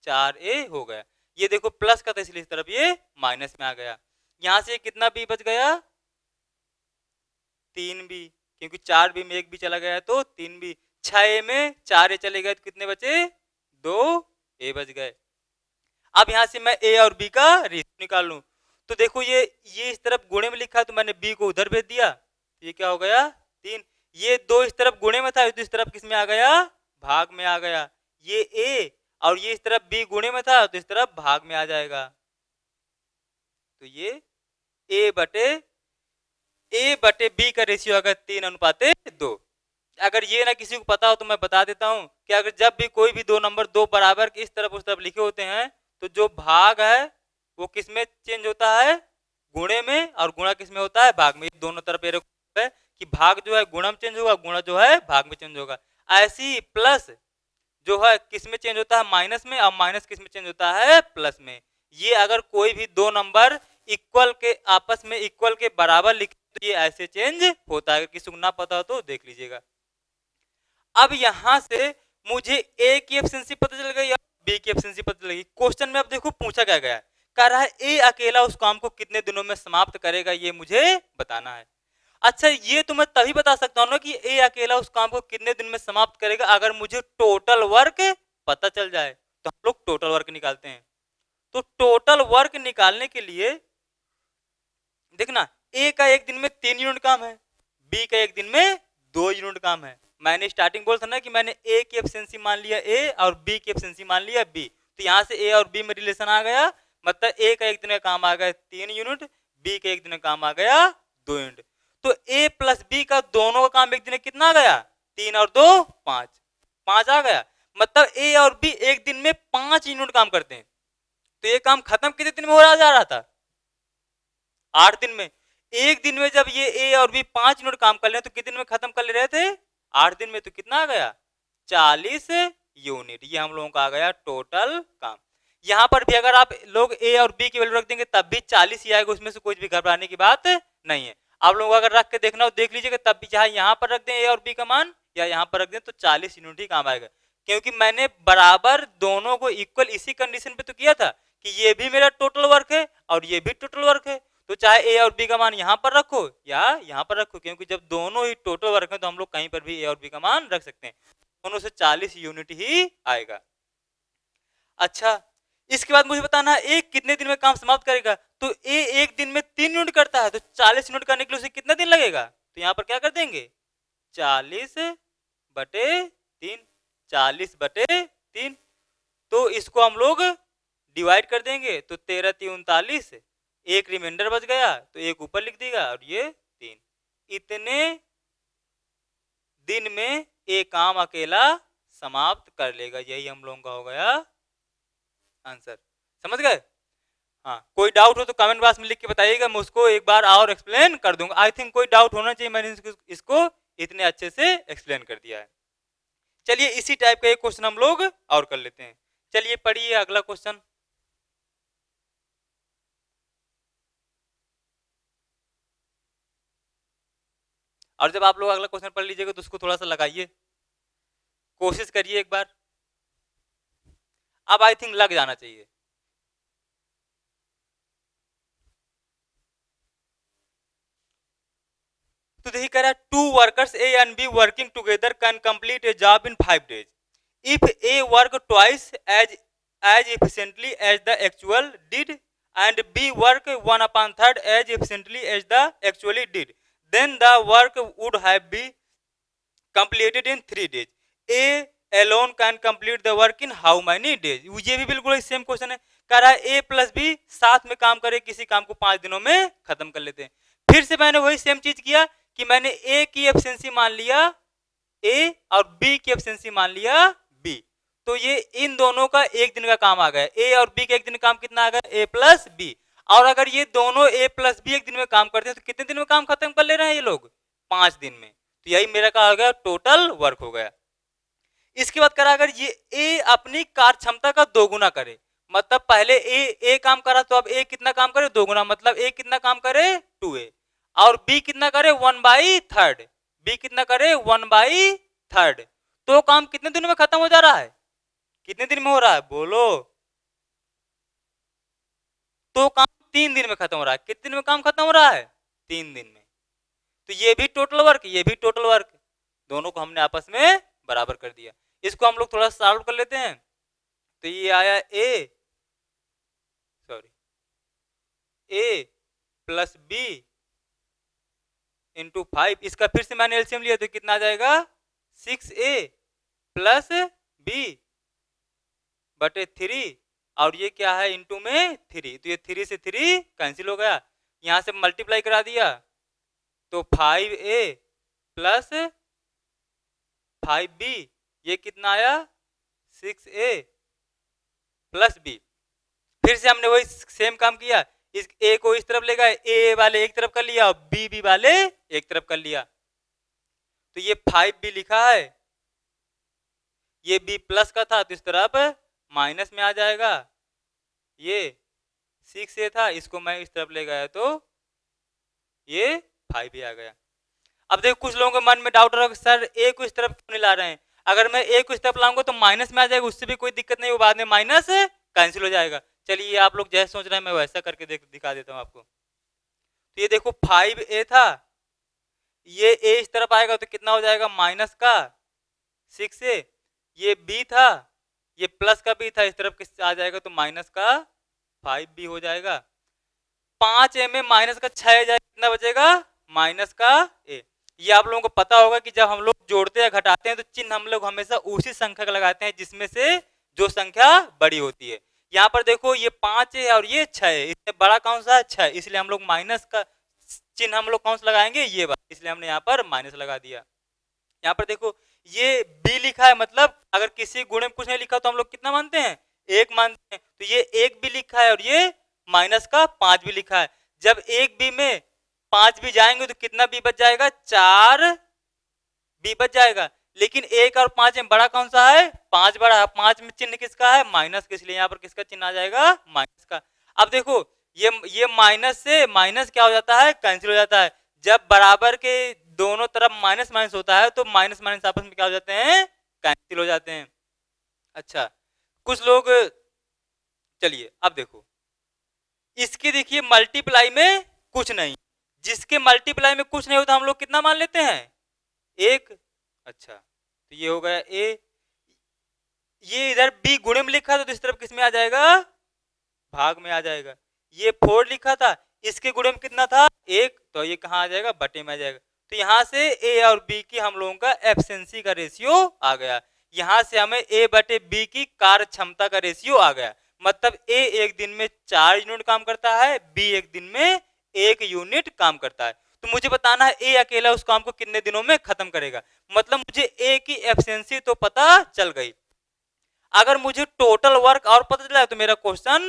4a हो गया। ये देखो प्लस का था इसलिए इस तरफ ये माइनस में आ गया। यहां से कितना b बच गया 3b, क्योंकि 4b में एक b चला गया तो 3b। 6a में 4a चले गए तो कितने बचे 2a बच गए। अब यहां से मैं a और b का रेशियो निकाल लूं, तो देखो ये इस तरफ गुणे में लिखा है तो मैंने b को उधर भेज दिया, तो ये क्या हो गया 3। ये 2 इस तरफ गुणे में था तो इस तरफ किस में आ गया, भाग में आ गया। ये a और ये इस तरफ b गुणे में था तो इस तरफ भाग में आ जाएगा, तो ये a बटे b का रेशियो अगर 3:2। अगर ये ना किसी को पता हो तो मैं बता देता हूं कि अगर जब भी कोई भी दो नंबर दो बराबर इस तरफ उस तरफ लिखे होते हैं तो जो भाग है वो किस में चेंज होता है, गुणे में, और गुणा किस में होता है, भाग में। दोनों तरफ ये है कि भाग जो है गुणा में चेंज होगा, गुणा जो है भाग में चेंज होगा। ऐसे ही प्लस जो है किस में चेंज होता है, माइनस में, और माइनस किस में चेंज होता है, प्लस में। ये अगर कोई भी दो नंबर इक्वल के आपस में इक्वल के बराबर लिखे तो ये ऐसे चेंज होता है। अगर किसी को ना पता हो तो देख लीजिएगा। अब यहां से मुझे ए की एफिशिएंसी पता चल गई और बी की एफिशिएंसी पता चल गई। क्वेश्चन में अब देखो पूछा क्या गया है, कह रहा है ए अकेला उस काम को कितने दिनों में समाप्त करेगा, ये मुझे बताना है। अच्छा, ये तो मैं तभी बता सकता हूं ना कि ए अकेला उस काम को कितने दिन में समाप्त करेगा अगर मुझे टोटल वर्क पता चल जाए। तो हम लोग टोटल वर्क निकालते हैं। तो टोटल वर्क निकालने के लिए देखना, ए का एक दिन में 3 यूनिट काम है, बी का एक दिन में 2 यूनिट काम है। मैंने स्टार्टिंग बोला था ना कि मैंने ए की एफिशिएंसी मान लिया ए और बी की एफिशिएंसी मान लिया बी, तो यहाँ से ए और बी में रिलेशन आ गया, मतलब ए का एक दिन का काम आ गया 3 यूनिट, बी का एक दिन का काम आ गया 2 यूनिट। तो ए प्लस बी का दोनों का काम एक दिन में कितना आ गया, 3 और 2 5, 5 आ गया। मतलब ए और बी एक दिन में 5 यूनिट काम करते हैं। तो ये काम खत्म कितने दिन में हो जा रहा था, 8 दिन में। एक दिन में जब ये ए और बी 5 यूनिट काम कर ले तो कितने दिन में खत्म कर ले रहे थे, 8 दिन में। तो कितना आ गया 40 यूनिट। ये हम लोगों का आ गया टोटल काम। यहां पर भी अगर आप लोग ए और बी की वैल्यू रख देंगे तब भी 40 ही आएगा, उसमें से कुछ भी घबराने की बात नहीं है। आप लोग अगर रख के देखना हो देख लीजिएगा, तब भी चाहे यहाँ पर रख दें ए और बी का मान या यहाँ पर रख दें तो 40 यूनिट ही काम आएगा, क्योंकि मैंने बराबर दोनों को इक्वल इसी कंडीशन पे तो किया था कि ये भी मेरा टोटल वर्क है और ये भी टोटल वर्क है। तो चाहे ए और बी का मान यहाँ पर रखो या यहाँ पर रखो, क्योंकि जब दोनों ही टोटल वर्क है तो हम लोग कहीं पर भी ए और बी का मान रख सकते हैं, दोनों से 40 यूनिट ही आएगा। अच्छा, इसके बाद मुझे बताना है ए कितने दिन में काम समाप्त करेगा। तो ए एक दिन में 3 यूनिट करता है, तो 40 यूनिट करने के लिए उसे कितना दिन लगेगा, तो यहाँ पर क्या कर देंगे 40/3, 40/3। तो इसको हम लोग डिवाइड कर देंगे तो 13 × 3 = 39, एक रिमाइंडर बच गया तो एक ऊपर लिख देगा और ये 3। इतने दिन में ये काम अकेला समाप्त कर लेगा। यही हम लोगों का हो गया आंसर। समझ गए। हाँ, कोई डाउट हो तो कमेंट बॉक्स में लिख के बताइएगा, मैं उसको एक बार और एक्सप्लेन कर दूंगा। आई थिंक कोई डाउट होना चाहिए, मैंने इसको इतने अच्छे से एक्सप्लेन कर दिया है। चलिए इसी टाइप का एक क्वेश्चन हम लोग और कर लेते हैं। चलिए पढ़िए अगला क्वेश्चन। और जब आप लोग अगला क्वेश्चन पढ़ लीजिएगा तो उसको थोड़ा सा लगाइए, कोशिश करिए एक बार। अब आई थिंक लग जाना चाहिए। तो देखिए कह रहा है, two workers A and B working together can complete a job in 5 days if A work twice as efficiently as the actual did and B work 1/3 as efficiently as the actually did, then the work would have be completed in 3 days. A alone can complete the work in how many days? ये भी बिल्कुल same question है। कह रहा है A plus B साथ में काम करे, किसी काम को 5 दिनों में खत्म कर लेते हैं। फिर से मैंने वही सेम चीज किया कि मैंने A की एफिशिएंसी मान लिया A और B की एफिशिएंसी मान लिया B। तो ये इन दोनों का एक दिन का काम आ गया। A और B का एक दिन का काम कितना आ गया? A plus B. और अगर ये दोनों A प्लस बी एक दिन में काम करते हैं तो कितने दिन में काम खत्म कर ले रहे हैं ये लोग? 5 दिन में। तो यही मेरा क्या हो गया? टोटल वर्क हो गया। इसके बाद करा, अगर ये ए अपनी कार्य क्षमता का दोगुना करे, मतलब पहले ए काम करा तो अब ए कितना काम करे? दोगुना, मतलब ए कितना काम करे? 2a। और बी कितना करे? 1/3। बी कितना करे? 1/3। तो काम कितने दिन में खत्म हो जा रहा है? कितने दिन में हो रहा है बोलो? तो काम 3 दिन में खत्म हो रहा है। कितने दिन में काम खत्म हो रहा है? 3 दिन में। तो ये भी टोटल वर्क, ये भी टोटल वर्क, दोनों को हमने आपस में बराबर कर दिया। इसको हम लोग थोड़ा सॉल्व कर लेते हैं। तो ये आया ए प्लस बी इंटू 5, इसका फिर से मैंने एलसीएम लिया तो कितना आ जाएगा? 6a प्लस बी बटे 3, और ये क्या है? इंटू में 3, तो ये 3 से 3 कैंसिल हो गया, यहां से मल्टीप्लाई करा दिया तो 5a प्लस 5b, ये कितना आया? 6a plus b। फिर से हमने वही सेम काम किया, इस a को इस तरफ ले गए, a वाले एक तरफ कर लिया और b वाले एक तरफ कर लिया। तो ये 5b लिखा है, ये b प्लस का था तो इस तरफ माइनस में आ जाएगा। ये 6a था, इसको मैं इस तरफ ले गया तो ये 5a आ गया। अब देखो कुछ लोगों के मन में डाउट रहा सर a को इस तरफ क्यों नहीं ला रहे हैं? अगर मैं a को इस तरफ लाऊंगा तो माइनस में आ जाएगा, उससे भी कोई दिक्कत नहीं, वो बाद में माइनस कैंसिल हो जाएगा। चलिए आप लोग जैसे सोच रहे हैं मैं वैसा करके दिखा देता हूँ आपको। तो ये देखो 5a था, ये a इस तरफ आएगा तो कितना हो जाएगा? माइनस का 6a। ये b था, ये प्लस का b था, इस तरफ किस आ जाएगा तो माइनस का 5b हो जाएगा। 5a में माइनस का 6 जाएगा, कितना बचेगा? माइनस का a। ये आप लोगों को पता होगा कि जब हम लोग जोड़ते या घटाते हैं तो चिन्ह हम लोग हमेशा उसी संख्या का लगाते हैं जिसमें से जो संख्या बड़ी होती है। यहाँ पर देखो ये 5 है और ये 6 है, इसमें बड़ा कौन सा है? 6, इसलिए हम लोग माइनस का चिन्ह हम लोग कौन सा लगाएंगे? ये वाला, इसलिए हमने यहाँ पर माइनस लगा दिया। यहाँ पर देखो ये b लिखा है, मतलब अगर किसी गुणे में कुछ नहीं लिखा तो हम लोग कितना मानते हैं? 1 मानते हैं। तो ये 1 भी लिखा है और ये माइनस का 5 भी लिखा है। जब 1 b में 5 भी जाएंगे तो कितना b बच जाएगा? 4 b बच जाएगा। लेकिन 1 और 5 में बड़ा कौन सा है? 5 बड़ा है। 5 में चिन्ह किसका है? माइनस के, इसलिए यहाँ पर किसका चिन्ह आ जाएगा? माइनस का। अब देखो ये माइनस से माइनस क्या हो जाता है? कैंसिल हो जाता है। जब बराबर के दोनों तरफ माइनस माइनस होता है तो माइनस माइनस आपस में क्या हो जाते हैं? कैंसिल हो जाते हैं। अच्छा कुछ लोग, चलिए अब देखो इसके, देखिए मल्टीप्लाई में कुछ नहीं, जिसके मल्टीप्लाई में कुछ नहीं होता हम लोग कितना मान लेते हैं? 1। अच्छा तो ये हो गया a, ये इधर b गुणे में लिखा था तो इस तरफ किस में आ जाएगा? भाग में आ जाएगा। ये 4 लिखा था, इसके गुणे में कितना था? 1, तो ये कहाँ आ जाएगा? बटे में आ जाएगा। तो यहाँ से a और b की हम लोगों का एफिशिएंसी का रेशियो आ गया। यहाँ से हमें a बटे b की कार्य क्षमता का रेशियो आ गया। मतलब a एक दिन में 4 यूनिट काम करता है, b एक दिन में 1 यूनिट काम करता है। तो मुझे बताना है a अकेला उस काम को कितने दिनों में खत्म करेगा। मतलब मुझे a की एफिशिएंसी तो पता चल गई। अगर मुझे टोटल वर्क और पता चला तो मेरा क्वेश्चन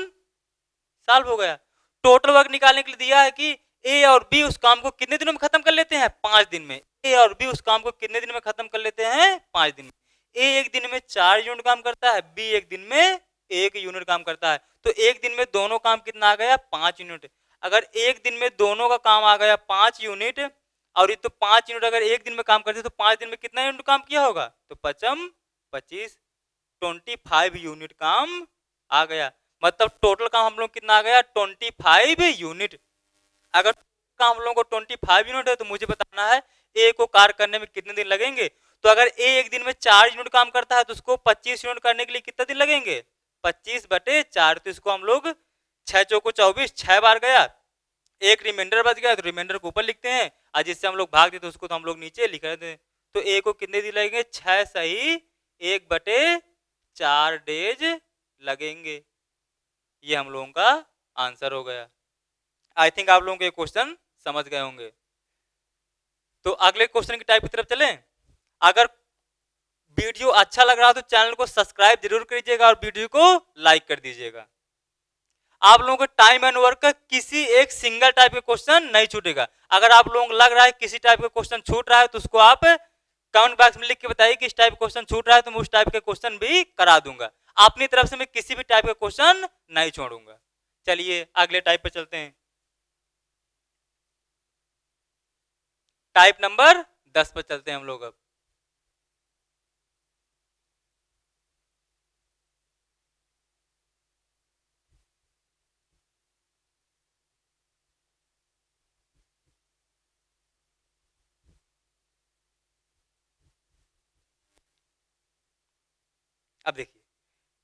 सॉल्व हो गया। टोटल वर्क निकालने के लिए दिया है कि ए और बी उस काम को कितने दिनों में खत्म कर लेते हैं, 5 दिन में। ए और बी उस काम को कितने दिन में खत्म कर लेते हैं, 5 दिन में। ए एक दिन में 4 यूनिट काम करता है, बी एक दिन में 1 यूनिट काम करता है। तो एक दिन में दोनों काम कितना आ गया, 5 यूनिट। अगर एक दिन में दोनों का काम आ गया 5 यूनिट, और ये तो 5 यूनिट अगर एक दिन में काम करते तो 5 दिन में कितना यूनिट काम किया होगा, तो 5 25 25 यूनिट काम आ गया। मतलब टोटल काम हम लोग कितना आ गया, 25 यूनिट। अगर काम हम लोगों को 25 यूनिट है तो मुझे बताना है ए को कार्य करने में कितने दिन लगेंगे। तो अगर ए एक दिन में 4 यूनिट काम करता है तो उसको 25 यूनिट करने के लिए कितने दिन लगेंगे, 25/4। तो इसको हम लोग 6 चौको 24, 6 बार गया, एक रिमाइंडर बच गया तो रिमाइंडर को ऊपर लिखते हैं, और जिससे हम लोग भाग देते उसको तो हम लोग नीचे लिख देते हैं। तो ए को कितने दिन लगेंगे, 6 सही 1/4 डेज लगेंगे। ये हम लोगों का आंसर हो गया। आई थिंक आप लोगों को ये क्वेश्चन समझ गए होंगे। तो अगले क्वेश्चन की टाइप की तरफ चलें। अगर वीडियो अच्छा लग रहा हो तो चैनल को सब्सक्राइब जरूर कीजिएगा और वीडियो को लाइक कर दीजिएगा। आप लोगों को टाइम एंड वर्क का किसी एक सिंगल टाइप के क्वेश्चन नहीं छूटेगा। अगर आप लोगों को लग रहा है किसी टाइप का क्वेश्चन छूट रहा है तो उसको आप कमेंट बॉक्स में लिख के बताइए कि इस टाइप का क्वेश्चन छूट रहा है, तो मैं उस टाइप के क्वेश्चन भी करा दूंगा। अपनी तरफ से मैं किसी भी टाइप का क्वेश्चन नहीं छोड़ूंगा। चलिए अगले टाइप पे चलते हैं। टाइप नंबर 10 पर चलते हैं हम लोग। अब देखिए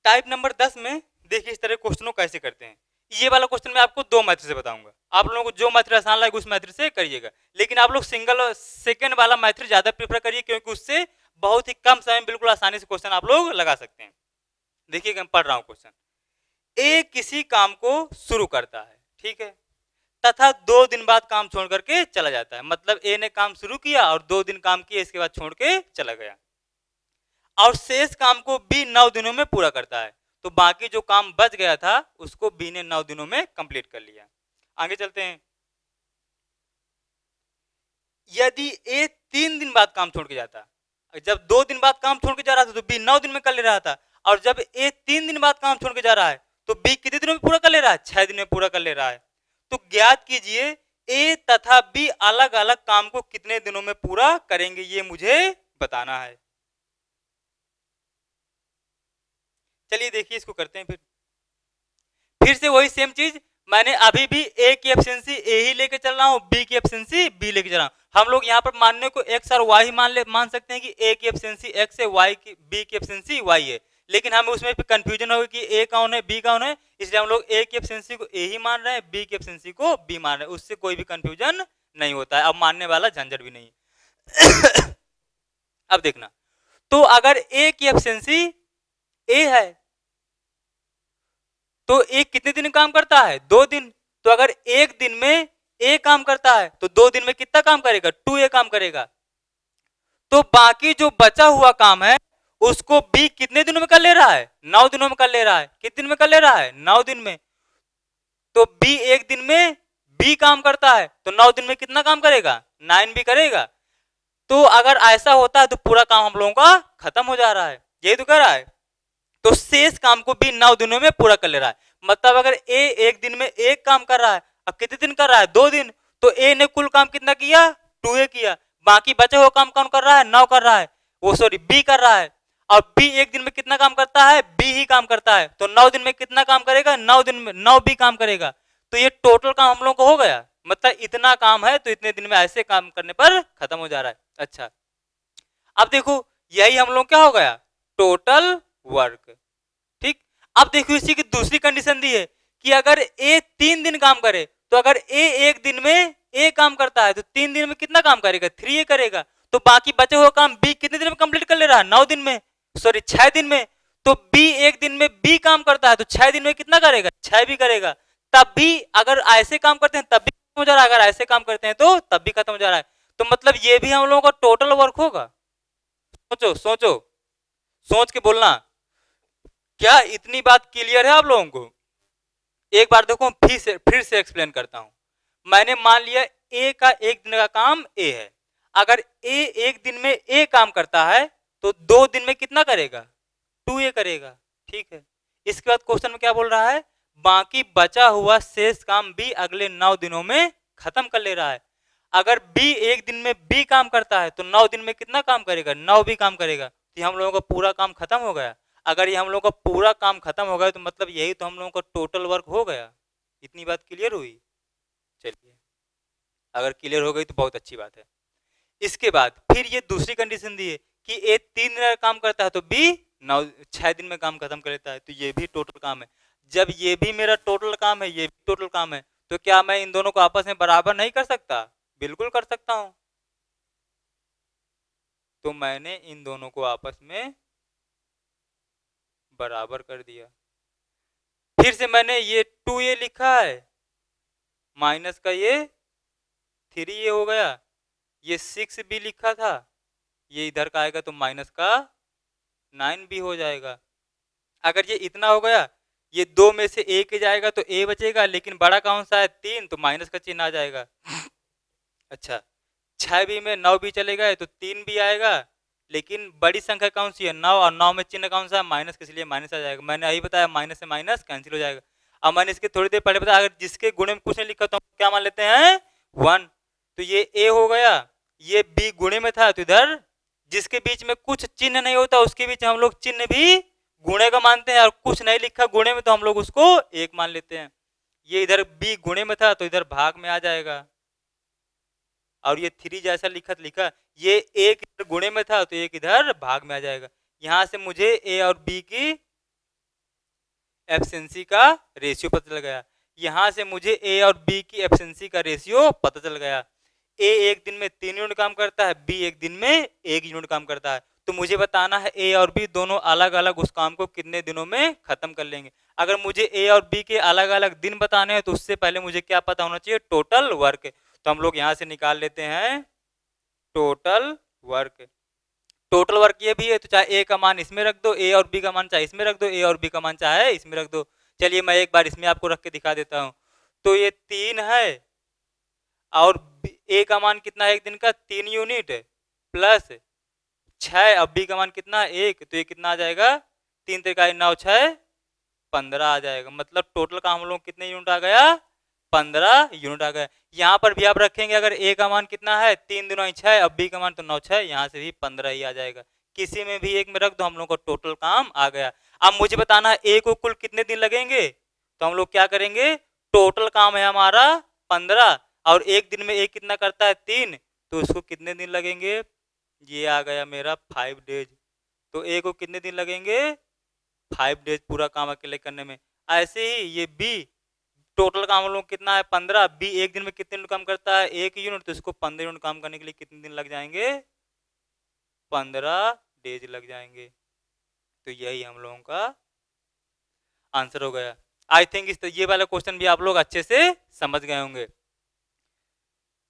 टाइप नंबर 10 में देखिए इस तरह क्वेश्चनों कैसे करते हैं। ये वाला क्वेश्चन मैं आपको 2 मेथड से बताऊंगा। आप लोगों को जो मेथड आसान लगे उस मेथड से करिएगा, लेकिन आप लोग सिंगल सेकंड वाला मेथड ज्यादा प्रेफर करिए, क्योंकि उससे बहुत ही कम समय में बिल्कुल आसानी से क्वेश्चन आप लोग लगा सकते हैं। देखिए मैं पढ़ रहा हूँ क्वेश्चन। ए किसी काम को शुरू करता है, ठीक है, तथा 2 दिन बाद काम छोड़ करके चला जाता है। मतलब ए ने काम शुरू किया और 2 दिन काम किया, इसके बाद छोड़ के चला गया, और शेष काम को बी 9 दिनों में पूरा करता है। तो बाकी जो काम बच गया था उसको बी ने 9 दिनों में कंप्लीट कर लिया। आगे चलते हैं। यदि ए 3 दिन बाद काम छोड़ के जाता, जब 2 दिन बाद काम छोड़ के जा रहा था तो बी 9 दिन में कर ले रहा था, और जब ए 3 दिन बाद काम छोड़ के जा रहा है तो बी कितने दिनों में पूरा कर ले रहा है, 6 दिन में पूरा कर ले रहा है। तो ज्ञात कीजिए ए तथा बी अलग अलग काम को कितने दिनों में पूरा करेंगे, ये मुझे बताना है। चलिए देखिए इसको करते हैं। फिर से वही सेम चीज, मैंने अभी भी ए की एफिशिएंसी ए ही लेके चल रहा हूँ, बी की एफिशिएंसी बी लेके चल रहा हूँ। हम लोग यहाँ पर मानने को एक्स और वाई मान सकते हैं कि ए की एफिशिएंसी एक्स है, वाई की बी की एफिशिएंसी वाई है, लेकिन हमें उसमें कंफ्यूजन होगा कि ए कौन है बी कौन है, इसलिए हम लोग ए की एफिशिएंसी को ए ही मान रहे हैं, बी की एफिशिएंसी को बी मान रहे हैं। उससे कोई भी कंफ्यूजन नहीं होता है, अब मानने वाला झंझट भी नहीं। अब देखना, तो अगर ए की एफिशिएंसी ए है तो एक कितने दिन काम करता है, 2 दिन। तो अगर एक दिन में ए काम करता है तो 2 दिन में कितना काम करेगा, 2 काम करेगा। तो बाकी जो बचा हुआ काम है उसको बी कितने दिनों में कर ले रहा है, 9 दिनों में कर ले रहा है। कितने दिन में कर ले रहा है, 9 दिन में। तो बी एक दिन में बी काम करता है तो 9 दिन में कितना काम करेगा, 9 भी करेगा। तो अगर ऐसा होता है तो पूरा काम हम लोगों का खत्म हो जा रहा है, यही तो कह रहा है। तो शेष काम को भी 9 दिनों में पूरा कर ले रहा है। मतलब अगर ए एक दिन में एक काम कर रहा है, अब कितने दिन कर रहा है, 2 दिन, तो ए ने कुल काम कितना किया, 2 किया। बाकी बचे हुए काम कौन कर रहा है, 9 कर रहा है, वो सॉरी बी कर रहा है। और बी एक दिन में कितना काम करता है, बी ही काम करता है, तो 9 दिन में कितना काम करेगा, 9 दिन में 9 बी काम करेगा। तो ये टोटल काम हम लोग को हो गया, मतलब इतना काम है तो इतने दिन में ऐसे काम करने पर खत्म हो जा रहा है। अच्छा अब देखो यही हम लोग क्या हो गया, टोटल वर्क। ठीक, अब देखो इसी की दूसरी कंडीशन दी है कि अगर ए 3 दिन काम करे, तो अगर ए एक दिन में ए काम करता है तो 3 दिन में कितना काम करेगा, 3 करेगा। तो बाकी बचे हुए काम बी कितने दिन में कंप्लीट कर ले रहा है, 9 दिन में, सॉरी 6 दिन में। तो बी एक दिन में बी काम करता है तो 6 दिन में कितना करेगा, 6 भी करेगा। तब भी अगर ऐसे काम करते हैं तब भी खत्म हो जा रहा है, अगर ऐसे काम करते हैं तो तब भी खत्म हो जा रहा है। तो मतलब ये भी हम लोगों का टोटल वर्क होगा। सोचो सोचो, सोच के बोलना, क्या इतनी बात क्लियर है आप लोगों को। एक बार देखो, फिर से एक्सप्लेन करता हूं। मैंने मान लिया ए का एक दिन का काम ए है। अगर ए एक दिन में ए काम करता है तो 2 दिन में कितना करेगा? 2 ए करेगा। ठीक है। इसके बाद क्वेश्चन में क्या बोल रहा है? बाकी बचा हुआ शेष काम बी अगले 9 दिनों में खत्म कर ले रहा है। अगर बी एक दिन में बी काम करता है तो 9 दिन में कितना काम करेगा? 9 भी काम करेगा। तो हम लोगों का पूरा काम खत्म हो गया। अगर ये हम लोगों का पूरा काम खत्म हो गया तो मतलब यही तो हम लोगों का टोटल वर्क हो गया। इतनी बात क्लियर हुई? चलिए, अगर क्लियर हो गई तो बहुत अच्छी बात है। इसके बाद फिर ये दूसरी कंडीशन दी है कि ए 3 दिन का काम करता है तो बी 6 दिन में काम खत्म कर लेता है, तो ये भी टोटल काम है। जब ये भी मेरा टोटल काम है, ये भी टोटल काम है, तो क्या मैं इन दोनों को आपस में बराबर नहीं कर सकता? बिल्कुल कर सकता हूं। तो मैंने इन दोनों को आपस में बराबर कर दिया। फिर से मैंने ये 2a लिखा है, माइनस का ये 3a हो गया। ये 6b लिखा था, ये इधर का आएगा तो माइनस का 9b हो जाएगा। अगर ये इतना हो गया, ये 2 में से a के जाएगा तो a बचेगा, लेकिन बड़ा कौन सा है? 3, तो माइनस का चिन्ह आ जाएगा। अच्छा, 6b में 9b चले गए तो 3b आएगा, लेकिन बड़ी संख्या कौन सी है? 9, और 9 में चिन्ह कौन सा है? माइनस, इसलिए माइनस आ जाएगा। मैंने यही बताया, माइनस से माइनस कैंसिल हो जाएगा। अब मैंने इसके थोड़ी देर पहले बताया, अगर जिसके गुणे में कुछ नहीं लिखा तो हम क्या मान लेते हैं? 1। तो ये a हो गया, ये b गुणे में था तो इधर जिसके बीच में कुछ चिन्ह नहीं होता उसके बीच हम लोग चिन्ह भी गुणे का मानते हैं, और कुछ नहीं लिखा गुणे में तो हम लोग उसको 1 मान लेते हैं। ये इधर b गुणे में था तो इधर भाग में आ जाएगा, और ये 3 जैसा लिखा, ये 1 इधर गुणे में था तो 1 इधर भाग में आ जाएगा। यहां से मुझे a और b की एफिशिएंसी का रेशियो पता चल गया। यहां से मुझे a और b की एफिशिएंसी का रेशियो पता चल गया। a एक दिन में 3 यूनिट काम करता है, b एक दिन में 1 यूनिट काम करता है। तो मुझे बताना है a और b दोनों अलग अलग उस काम को कितने दिनों में खत्म कर लेंगे। अगर मुझे a और b के अलग अलग दिन बताने हैं तो उससे पहले मुझे क्या पता होना चाहिए? Total work. तो हम लोग यहां से निकाल लेते हैं टोटल वर्क। टोटल वर्क ये भी है, तो चाहे ए का मान इसमें रख दो, ए और बी का मान चाहे इसमें रख दो, ए और बी का मान चाहे इसमें रख दो। चलिए मैं एक बार इसमें आपको रख के दिखा देता हूं। तो ये 3 है, और ए का मान कितना है एक दिन का? 3 यूनिट, प्लस 6, अब बी का मान कितना है? 1, तो ये कितना आ जाएगा? 3 3 9 6 15 आ जाएगा। मतलब टोटल का हम लोग कितने यूनिट आ गया? 15 यूनिट आ गया। यहाँ पर भी आप रखेंगे, अगर ए का मान कितना है? 3 दूना 6, अब बी का मान तो 9 6, यहाँ से भी 15 ही आ जाएगा। किसी में भी एक में रख दो, हम लोग का टोटल काम आ गया। अब मुझे बताना है ए को कुल कितने दिन लगेंगे। तो हम लोग क्या करेंगे? टोटल काम है हमारा 15, और एक दिन में ए कितना करता है? 3, तो उसको कितने दिन लगेंगे? ये आ गया मेरा 5 डेज। तो ए को कितने दिन लगेंगे? 5 डेज पूरा काम अकेले करने में। ऐसे ही ये बी, टोटल काम हम लोग कितना है? 15। बी एक दिन में कितने यूनिट काम करता है? 1 यूनिट, तो इसको 15 यूनिट काम करने के लिए कितने दिन लग जाएंगे? 15 डेज लग जाएंगे। तो यही हम लोगों का आंसर हो गया। आई थिंक ये वाला क्वेश्चन भी आप लोग अच्छे से समझ गए होंगे।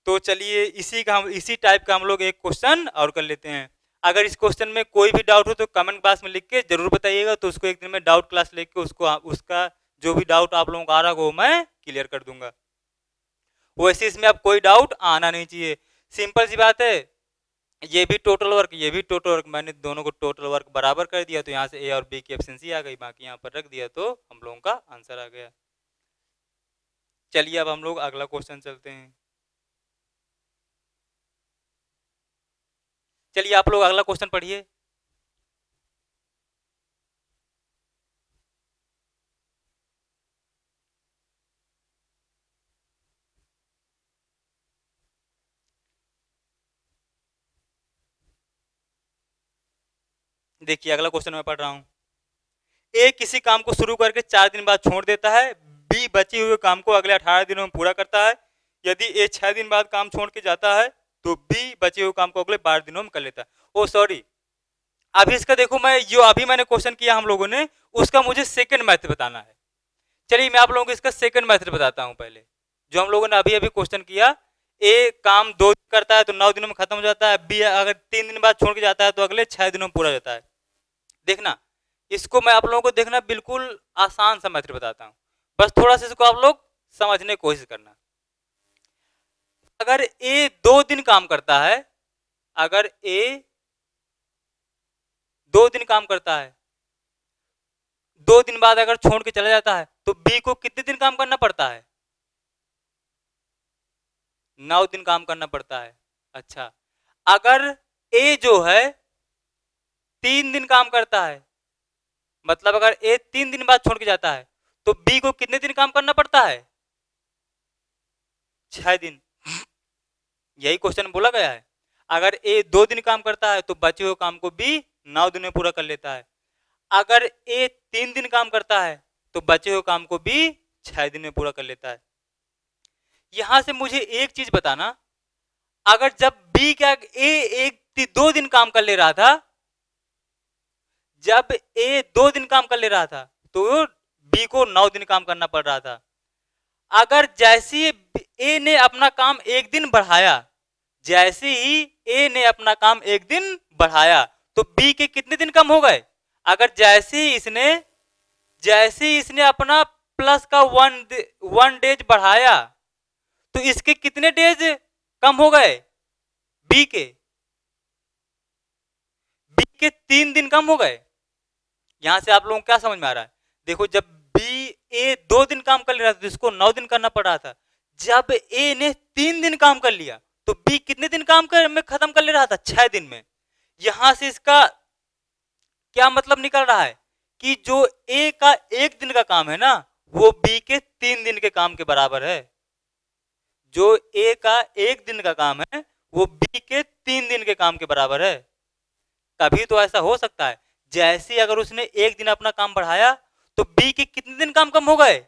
तो चलिए इसी टाइप का हम लोग एक क्वेश्चन और कर लेते हैं। अगर इस क्वेश्चन में कोई भी डाउट हो तो कमेंट बॉक्स में लिख के जरूर बताइएगा, तो उसको एक दिन में डाउट क्लास लेके उसका जो भी डाउट आप लोगों को आ रहा हो मैं क्लियर कर दूंगा। वैसे इसमें अब कोई डाउट आना नहीं चाहिए, सिंपल सी बात है। ये भी टोटल वर्क, ये भी टोटल वर्क, मैंने दोनों को टोटल वर्क बराबर कर दिया, तो यहाँ से ए और बी की एफिशिएंसी आ गई, बाकी यहाँ पर रख दिया तो हम लोगों का आंसर आ गया। चलिए अब हम लोग अगला क्वेश्चन चलते हैं। चलिए आप लोग अगला क्वेश्चन पढ़िए। देखिए अगला क्वेश्चन मैं पढ़ रहा हूँ। ए किसी काम को शुरू करके 4 दिन बाद छोड़ देता है, बी बचे हुए काम को अगले 18 दिनों में पूरा करता है। यदि ए 6 दिन बाद काम छोड़ के जाता है तो बी बचे हुए काम को अगले 12 दिनों में कर लेता है। ओ सॉरी, अभी इसका देखो, मैं जो अभी मैंने क्वेश्चन किया हम लोगों ने, उसका मुझे सेकंड मेथड बताना है। चलिए मैं आप लोगों को इसका सेकंड मेथड बताता हूं। पहले जो हम लोगों ने अभी अभी क्वेश्चन किया, ए काम 2 दिन करता है तो 9 दिनों में खत्म हो जाता है, बी अगर 3 दिन बाद छोड़ के जाता है तो अगले 6 दिनों में पूरा जाता है। देखना, इसको मैं आप लोगों को देखना बिल्कुल आसान सा मेथड बताता हूँ। बस थोड़ा सा इसको आप लोग समझने की कोशिश करना। अगर ए 2 दिन काम करता है, अगर ए 2 दिन काम करता है, 2 दिन बाद अगर छोड़ के चला जाता है, तो बी को कितने दिन काम करना पड़ता है? 9 दिन काम करना पड़ता है। अच्छा, अगर ए जो है 3 दिन काम करता है, मतलब अगर ए 3 दिन बाद छोड़ के जाता है, तो बी को कितने दिन काम करना पड़ता है? 6 दिन। यही क्वेश्चन बोला गया है। अगर ए 2 दिन काम करता है, तो बचे हुए काम को बी 9 दिन में पूरा कर लेता है। अगर ए 3 दिन काम करता है, तो बचे हुए काम को बी 6 दिन में पूरा कर लेता है। यहां से मुझे एक चीज बताना, अगर जब बी क्या ए 2 दिन काम कर ले रहा था, जब ए 2 दिन काम कर ले रहा था, तो बी को 9 दिन काम करना पड़ रहा था। अगर जैसे ए ने अपना काम 1 दिन बढ़ाया, जैसे ही ए ने अपना काम 1 दिन बढ़ाया, तो बी के कितने दिन कम हो गए? अगर जैसे ही इसने अपना प्लस का 1 डेज बढ़ाया, तो इसके कितने डेज कम हो गए? बी के 3 दिन कम हो गए। यहां से आप लोगों को क्या समझ में आ रहा है? देखो, जब बी ए 2 दिन काम कर ले रहा था, तो इसको 9 दिन करना पड़ रहा था। जब ए ने 3 दिन काम कर लिया, तो बी कितने दिन काम में खत्म कर ले रहा था? 6 दिन में। यहां से इसका क्या मतलब निकल रहा है कि जो ए का 1 दिन का काम है ना, वो बी के 3 दिन के काम के बराबर है। जो ए का 1 दिन का काम है, वो बी के 3 दिन के काम के बराबर है। तभी तो ऐसा हो सकता है, जैसे अगर उसने 1 दिन अपना काम बढ़ाया, तो बी के कितने दिन काम कम हो गए?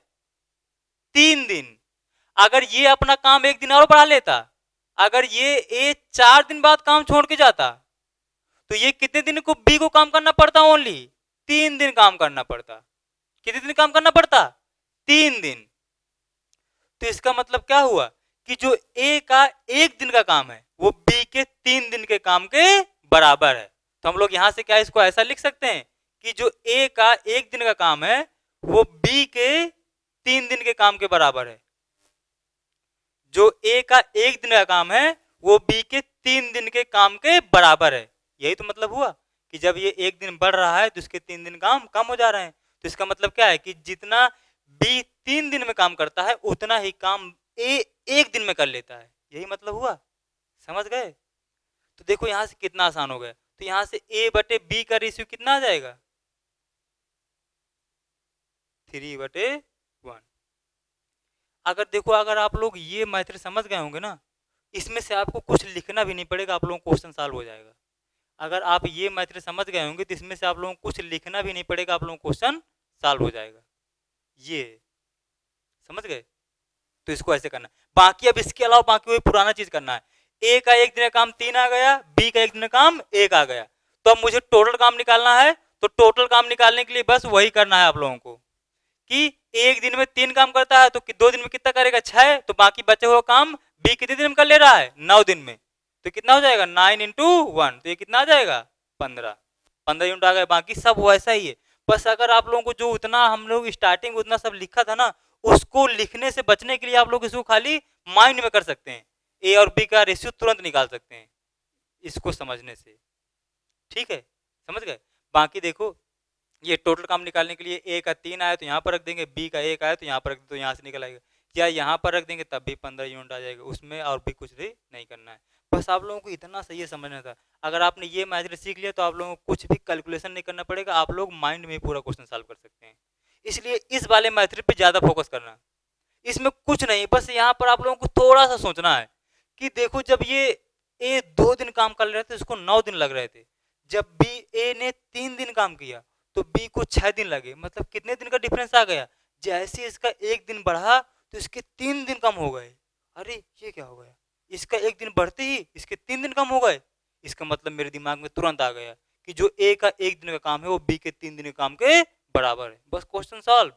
3 दिन। अगर ये अपना काम 1 दिन और बढ़ा लेता, अगर ये ए 4 दिन बाद काम छोड़ के जाता, तो ये कितने दिन को बी को काम करना पड़ता? ओनली 3 दिन काम करना पड़ता। कितने दिन काम करना पड़ता? 3 दिन। तो इसका मतलब क्या हुआ कि जो ए का 1 दिन का काम है, वो बी के 3 दिन के काम के बराबर है। तो हम लोग यहां से क्या इसको ऐसा लिख सकते हैं कि जो ए का 1 दिन का काम है, वो बी के 3 दिन के काम के बराबर है। जो ए का 1 दिन का काम है, वो बी के 3 दिन के काम के बराबर है। यही तो मतलब हुआ कि जब ये 1 दिन बढ़ रहा है, तो इसके 3 दिन काम कम हो जा रहे हैं। तो इसका मतलब क्या है कि जितना बी 3 दिन में काम करता है, उतना ही काम ए 1 दिन में कर लेता है। यही मतलब हुआ। समझ गए? तो देखो यहां से कितना आसान हो गया। तो यहां से ए बटे बी का रेशियो कितना आ जाएगा? 3/1। अगर देखो, अगर आप लोग ये मैथड समझ गए होंगे ना, इसमें से आपको कुछ लिखना भी नहीं पड़ेगा, आप लोगों को क्वेश्चन सॉल्व हो जाएगा। अगर आप ये मैथड समझ गए होंगे, तो इसमें से आप लोगों को कुछ लिखना भी नहीं पड़ेगा, आप लोगों को क्वेश्चन सॉल्व हो जाएगा। ये समझ गए? तो इसको ऐसे करना। बाकी अब इसके अलावा बाकी वही पुराना चीज करना है। ए का 1 दिन का काम 3 आ गया, बी का 1 दिन का काम 1 आ गया। तो अब मुझे टोटल काम निकालना है। तो टोटल काम निकालने के लिए बस वही करना है आप लोगों को कि 1 दिन में 3 काम करता है, तो 2 दिन में कितना करेगा? 6। तो बाकी बचे हुए काम बी कितने दिन में कर ले रहा है? 9 दिन में। तो कितना हो जाएगा? 9 × 1। तो ये कितना आ जाएगा? 15 यूनिट आ गए। बाकी सब वैसा ही है। बस अगर आप लोगों को जो उतना हम लोग स्टार्टिंग उतना सब लिखा था ना, उसको लिखने से बचने के लिए आप लोग इसको खाली माइंड में कर सकते हैं। ए और बी का रेशियो तुरंत निकाल सकते हैं इसको समझने से। ठीक है, समझ गए? बाकी देखो, ये टोटल काम निकालने के लिए ए का 3 आया तो यहाँ पर रख देंगे, बी का 1 आया तो यहाँ पर रख देंगे, तो यहाँ से निकल आएगा। या यहाँ पर रख देंगे तब भी 15 यूनिट आ जाएगा। उसमें और भी कुछ भी नहीं करना है। बस आप लोगों को इतना सही समझना था। अगर आपने ये मैथड सीख लिया, तो आप लोगों को कुछ भी कैलकुलेशन नहीं करना पड़ेगा, आप लोग माइंड में पूरा क्वेश्चन सॉल्व कर सकते हैं। इसलिए इस वाले मैथड पे ज़्यादा फोकस करना। इसमें कुछ नहीं, बस यहाँ पर आप लोगों को थोड़ा सा सोचना है कि देखो, जब ये ए 2 दिन काम कर रहे थे, इसको 9 दिन लग रहे थे। जब बी ए ने 3 दिन काम किया, तो बी को 6 दिन लगे। मतलब कितने दिन का डिफरेंस आ गया? जैसे इसका 1 दिन बढ़ा, तो इसके 3 दिन कम हो गए। अरे ये क्या हो गया? इसका 1 दिन बढ़ते ही इसके 3 दिन कम हो गए। इसका मतलब मेरे दिमाग में तुरंत आ गया कि जो ए का 1 दिन का काम है, वो बी के 3 दिन के काम के बराबर है। बस क्वेश्चन सॉल्व।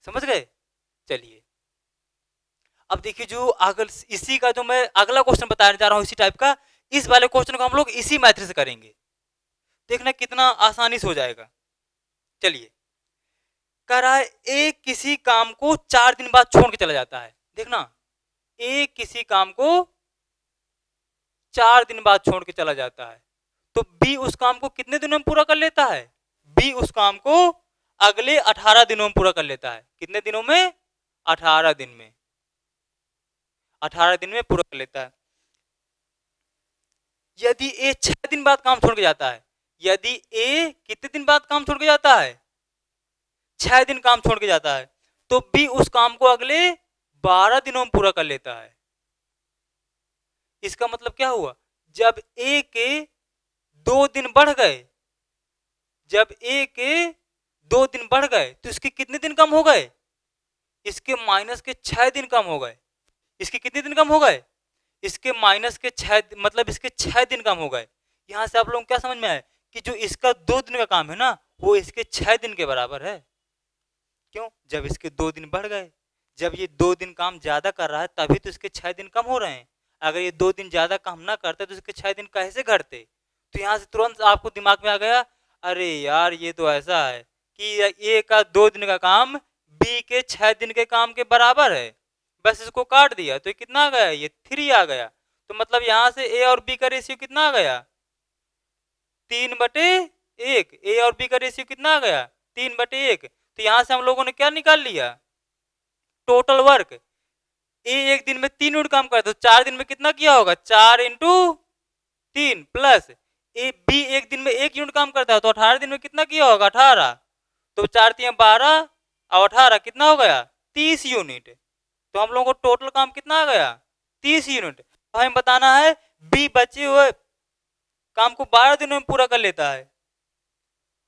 समझ गए? चलिए अब देखिए, जो अगल इसी का जो मैं अगला क्वेश्चन बताने जा रहा हूँ, इसी टाइप का, इस वाले क्वेश्चन को हम लोग इसी मैथड से करेंगे। देखना कितना आसानी से हो जाएगा। चलिए, कह रहा है ए किसी काम को 4 दिन बाद छोड़ के चला जाता है। देखना, ए किसी काम को 4 दिन बाद छोड़ के चला जाता है, तो बी उस काम को कितने दिनों में पूरा कर लेता है? बी उस काम को अगले 18 दिनों में पूरा कर लेता है। कितने दिनों में? 18 दिन में। 18 दिन में पूरा कर लेता है। यदि ए 6 दिन बाद काम छोड़ के जाता है, यदि ए कितने दिन बाद काम छोड़ के जाता है? 6 दिन काम छोड़ के जाता है, तो बी उस काम को अगले 12 दिनों में पूरा कर लेता है। इसका मतलब क्या हुआ? जब ए के 2 दिन बढ़ गए, जब ए के 2 दिन बढ़ गए, तो इसके कितने दिन कम हो गए? इसके माइनस के 6 दिन कम हो गए। इसके कितने दिन कम हो गए? इसके माइनस के 6, मतलब इसके 6 दिन कम हो गए। यहां से आप लोगों को क्या समझ में आया कि जो इसका 2 दिन का काम है ना, वो इसके 6 दिन के बराबर है। क्यों? जब इसके 2 दिन बढ़ गए, जब ये 2 दिन काम ज्यादा कर रहा है तभी तो इसके 6 दिन कम हो रहे हैं। अगर ये 2 दिन ज्यादा काम ना करते तो इसके 6 दिन कैसे घटते? तो यहाँ से तुरंत आपको दिमाग में आ गया, अरे यार ये तो ऐसा है कि ए का 2 दिन का काम बी के 6 दिन के काम के बराबर है। बस इसको काट दिया तो ये कितना आ गया? ये 3 आ गया। तो मतलब यहाँ से ए और बी का रेशियो कितना आ गया? 3/1। ए और बी का रेशियो कितना आ गया? 3/1। तो यहां से हम लोगों ने क्या निकाल लिया? Total work. ए एक दिन में 3 यूनिट काम करता है, तो 4 दिन में कितना किया होगा? 4 इंटू 3 प्लस ए बी एक दिन में 1 यूनिट काम करता है, तो 18 दिन में कितना किया होगा? 18। तो 4 3 12 और 18 कितना हो गया? 30 यूनिट। तो हम लोगों को टोटल काम कितना आ गया? 30 यूनिट। तो हमें बताना है बी बचे हुए काम को 12 दिनों में पूरा कर लेता है,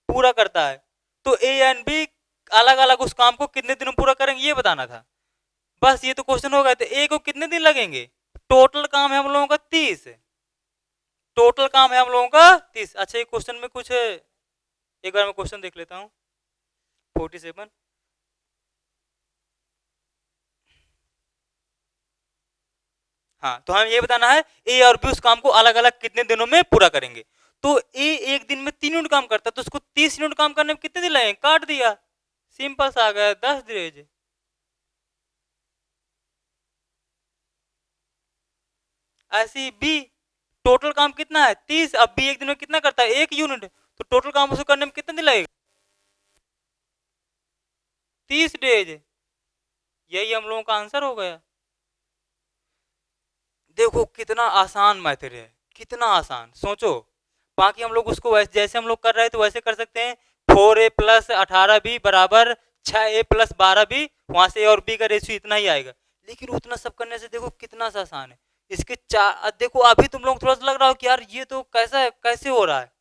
पूरा करता है, तो ए एंड बी अलग अलग उस काम को कितने दिनों में पूरा करेंगे ये बताना था। बस ये तो क्वेश्चन हो गया। तो ए को कितने दिन लगेंगे? टोटल काम है हम लोगों का 30। टोटल काम है हम लोगों का 30। अच्छा, ये क्वेश्चन में कुछ एक बार मैं क्वेश्चन देख लेता हूं। 47। हाँ, तो हमें ये बताना है ए और बी उस काम को अलग अलग कितने दिनों में पूरा करेंगे। तो ए एक दिन में 3 यूनिट काम करता है, तो उसको 30 यूनिट काम करने में कितने दिन लगेंगे? काट दिया, सिंपल सा आ गया 10 दिन। ऐसे बी टोटल काम कितना है? 30। अब बी एक दिन में कितना करता है? 1 यूनिट। तो टोटल काम उसको करने में कितने दिन लगेगा? 30 डेज। यही हम लोगों का आंसर हो गया। देखो कितना आसान मेथड है, कितना आसान। सोचो, बाकी हम लोग उसको जैसे हम लोग कर रहे थे वैसे कर सकते हैं। 4a प्लस 18b बराबर 6a प्लस 12b, वहां से और b का रेशियो इतना ही आएगा। लेकिन उतना सब करने से देखो कितना सा आसान है। इसके देखो अभी तुम लोग थोड़ा सा लग रहा हो कि यार ये तो कैसा कैसे हो रहा है,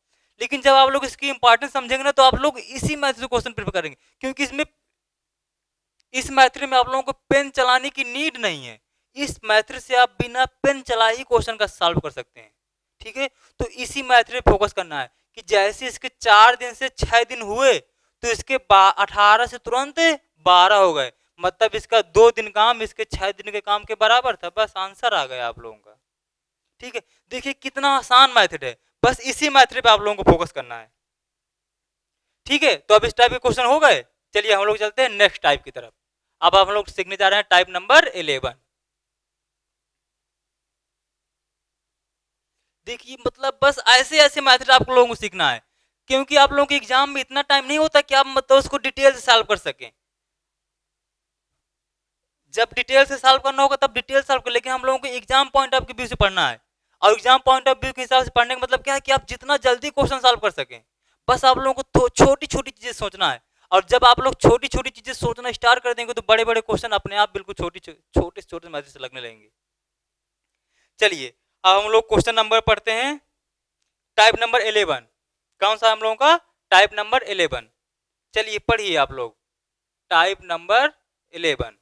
लेकिन जब आप लोग इसकी इंपॉर्टेंस समझेंगे ना तो आप लोग इसी मैथड से क्वेश्चन प्रिपेयर करेंगे, क्योंकि इसमें इस मेथड में आप लोगों को पेन चलाने की नीड नहीं है। इस मेथड से आप बिना पेन चलाए ही क्वेश्चन का सॉल्व कर सकते हैं। ठीक है, तो इसी मेथड पे फोकस करना है कि जैसे इसके 4 दिन से 6 दिन हुए तो इसके 18 से तुरंत 12 हो गए, मतलब इसका 2 दिन काम इसके 6 दिन के काम के बराबर था। बस आंसर आ गया आप लोगों का। ठीक है, देखिए कितना आसान मेथड है, बस इसी मेथड पे आप लोगों को फोकस करना है। ठीक है, तो अब इस टाइप के क्वेश्चन हो गए। चलिए हम लोग चलते हैं नेक्स्ट टाइप की तरफ। अब हम लोग सीखने जा रहे हैं टाइप नंबर 11। देखिए मतलब बस ऐसे ऐसे मेथड आप लोगों को सीखना है, क्योंकि आप लोगों के एग्जाम में इतना टाइम नहीं होता कि आप मतलब उसको डिटेल से सॉल्व कर सकें। जब डिटेल से सॉल्व करना होगा तब डिटेल सॉल्व कर, लेकिन हम लोगों को एग्जाम पॉइंट ऑफ व्यू से पढ़ना है। और एग्जाम पॉइंट ऑफ व्यू के हिसाब से पढ़ने का मतलब क्या है कि आप जितना जल्दी क्वेश्चन सॉल्व कर सकें। बस आप लोगों को छोटी छोटी चीजें सोचना है, और जब आप लोग छोटी छोटी चीजें सोचना स्टार्ट कर देंगे तो बड़े बड़े क्वेश्चन अपने आप बिल्कुल छोटे छोटे मैथड से लगने लगेंगे। चलिए अब हम लोग क्वेश्चन नंबर पढ़ते हैं, टाइप नंबर 11। कौन सा हम लोगों का? Type number 11। चलिए पढ़िए आप लोग, टाइप नंबर 11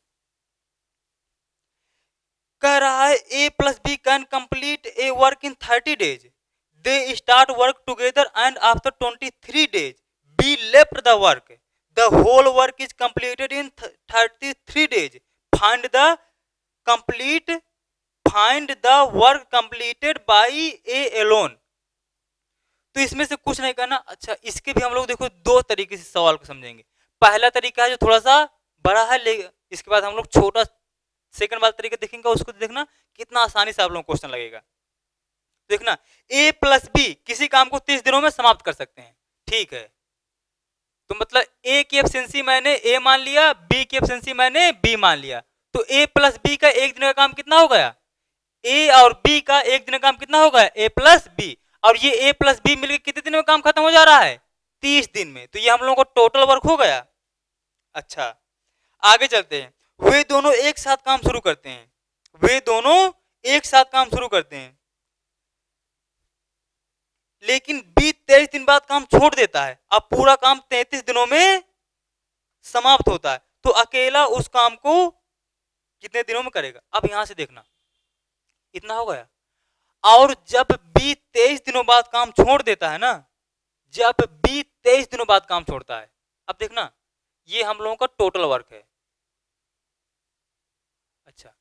कह रहा है A plus B can complete a work in 30 days. They start work together and after 23 days B left the work. The whole work is completed in 33 days. Find the complete find the work completed by A alone. तो इसमें से कुछ नहीं करना। अच्छा, इसके भी हम लोग देखो दो तरीके से सवाल को समझेंगे। पहला तरीका है जो थोड़ा सा बड़ा है, इसके बाद हम लोग छोटा सेकंड वाला तरीका देखेंगे, उसको देखना कितना आसानी से आप लोगों को क्वेश्चन लगेगा। देखना, a प्लस बी किसी काम को 30 दिनों में समाप्त कर सकते हैं, ठीक है। तो मतलब a की एफिशिएंसी मैंने a मान लिया, b की एफिशिएंसी मैंने b मान लिया, तो a प्लस बी का एक दिन का काम कितना हो गया, a और b का एक दिन का काम कितना हो गया, a प्लस बी, और ये a प्लस बी मिलकर कितने दिन में काम खत्म हो जा रहा है, 30 दिन में। तो ये हम लोगों को टोटल वर्क हो गया। अच्छा, आगे चलते हैं। वे दोनों एक साथ काम शुरू करते हैं, वे दोनों एक साथ काम शुरू करते हैं, लेकिन बी 23 दिन बाद काम छोड़ देता है। अब पूरा काम 33 दिनों में समाप्त होता है, तो अकेला उस काम को कितने दिनों में करेगा। अब यहां से देखना, इतना हो गया। और जब बी 23 दिनों बाद काम छोड़ देता है ना, जब बी 23 दिनों बाद काम छोड़ता है, अब देखना ये हम लोगों का टोटल वर्क है। अच्छा,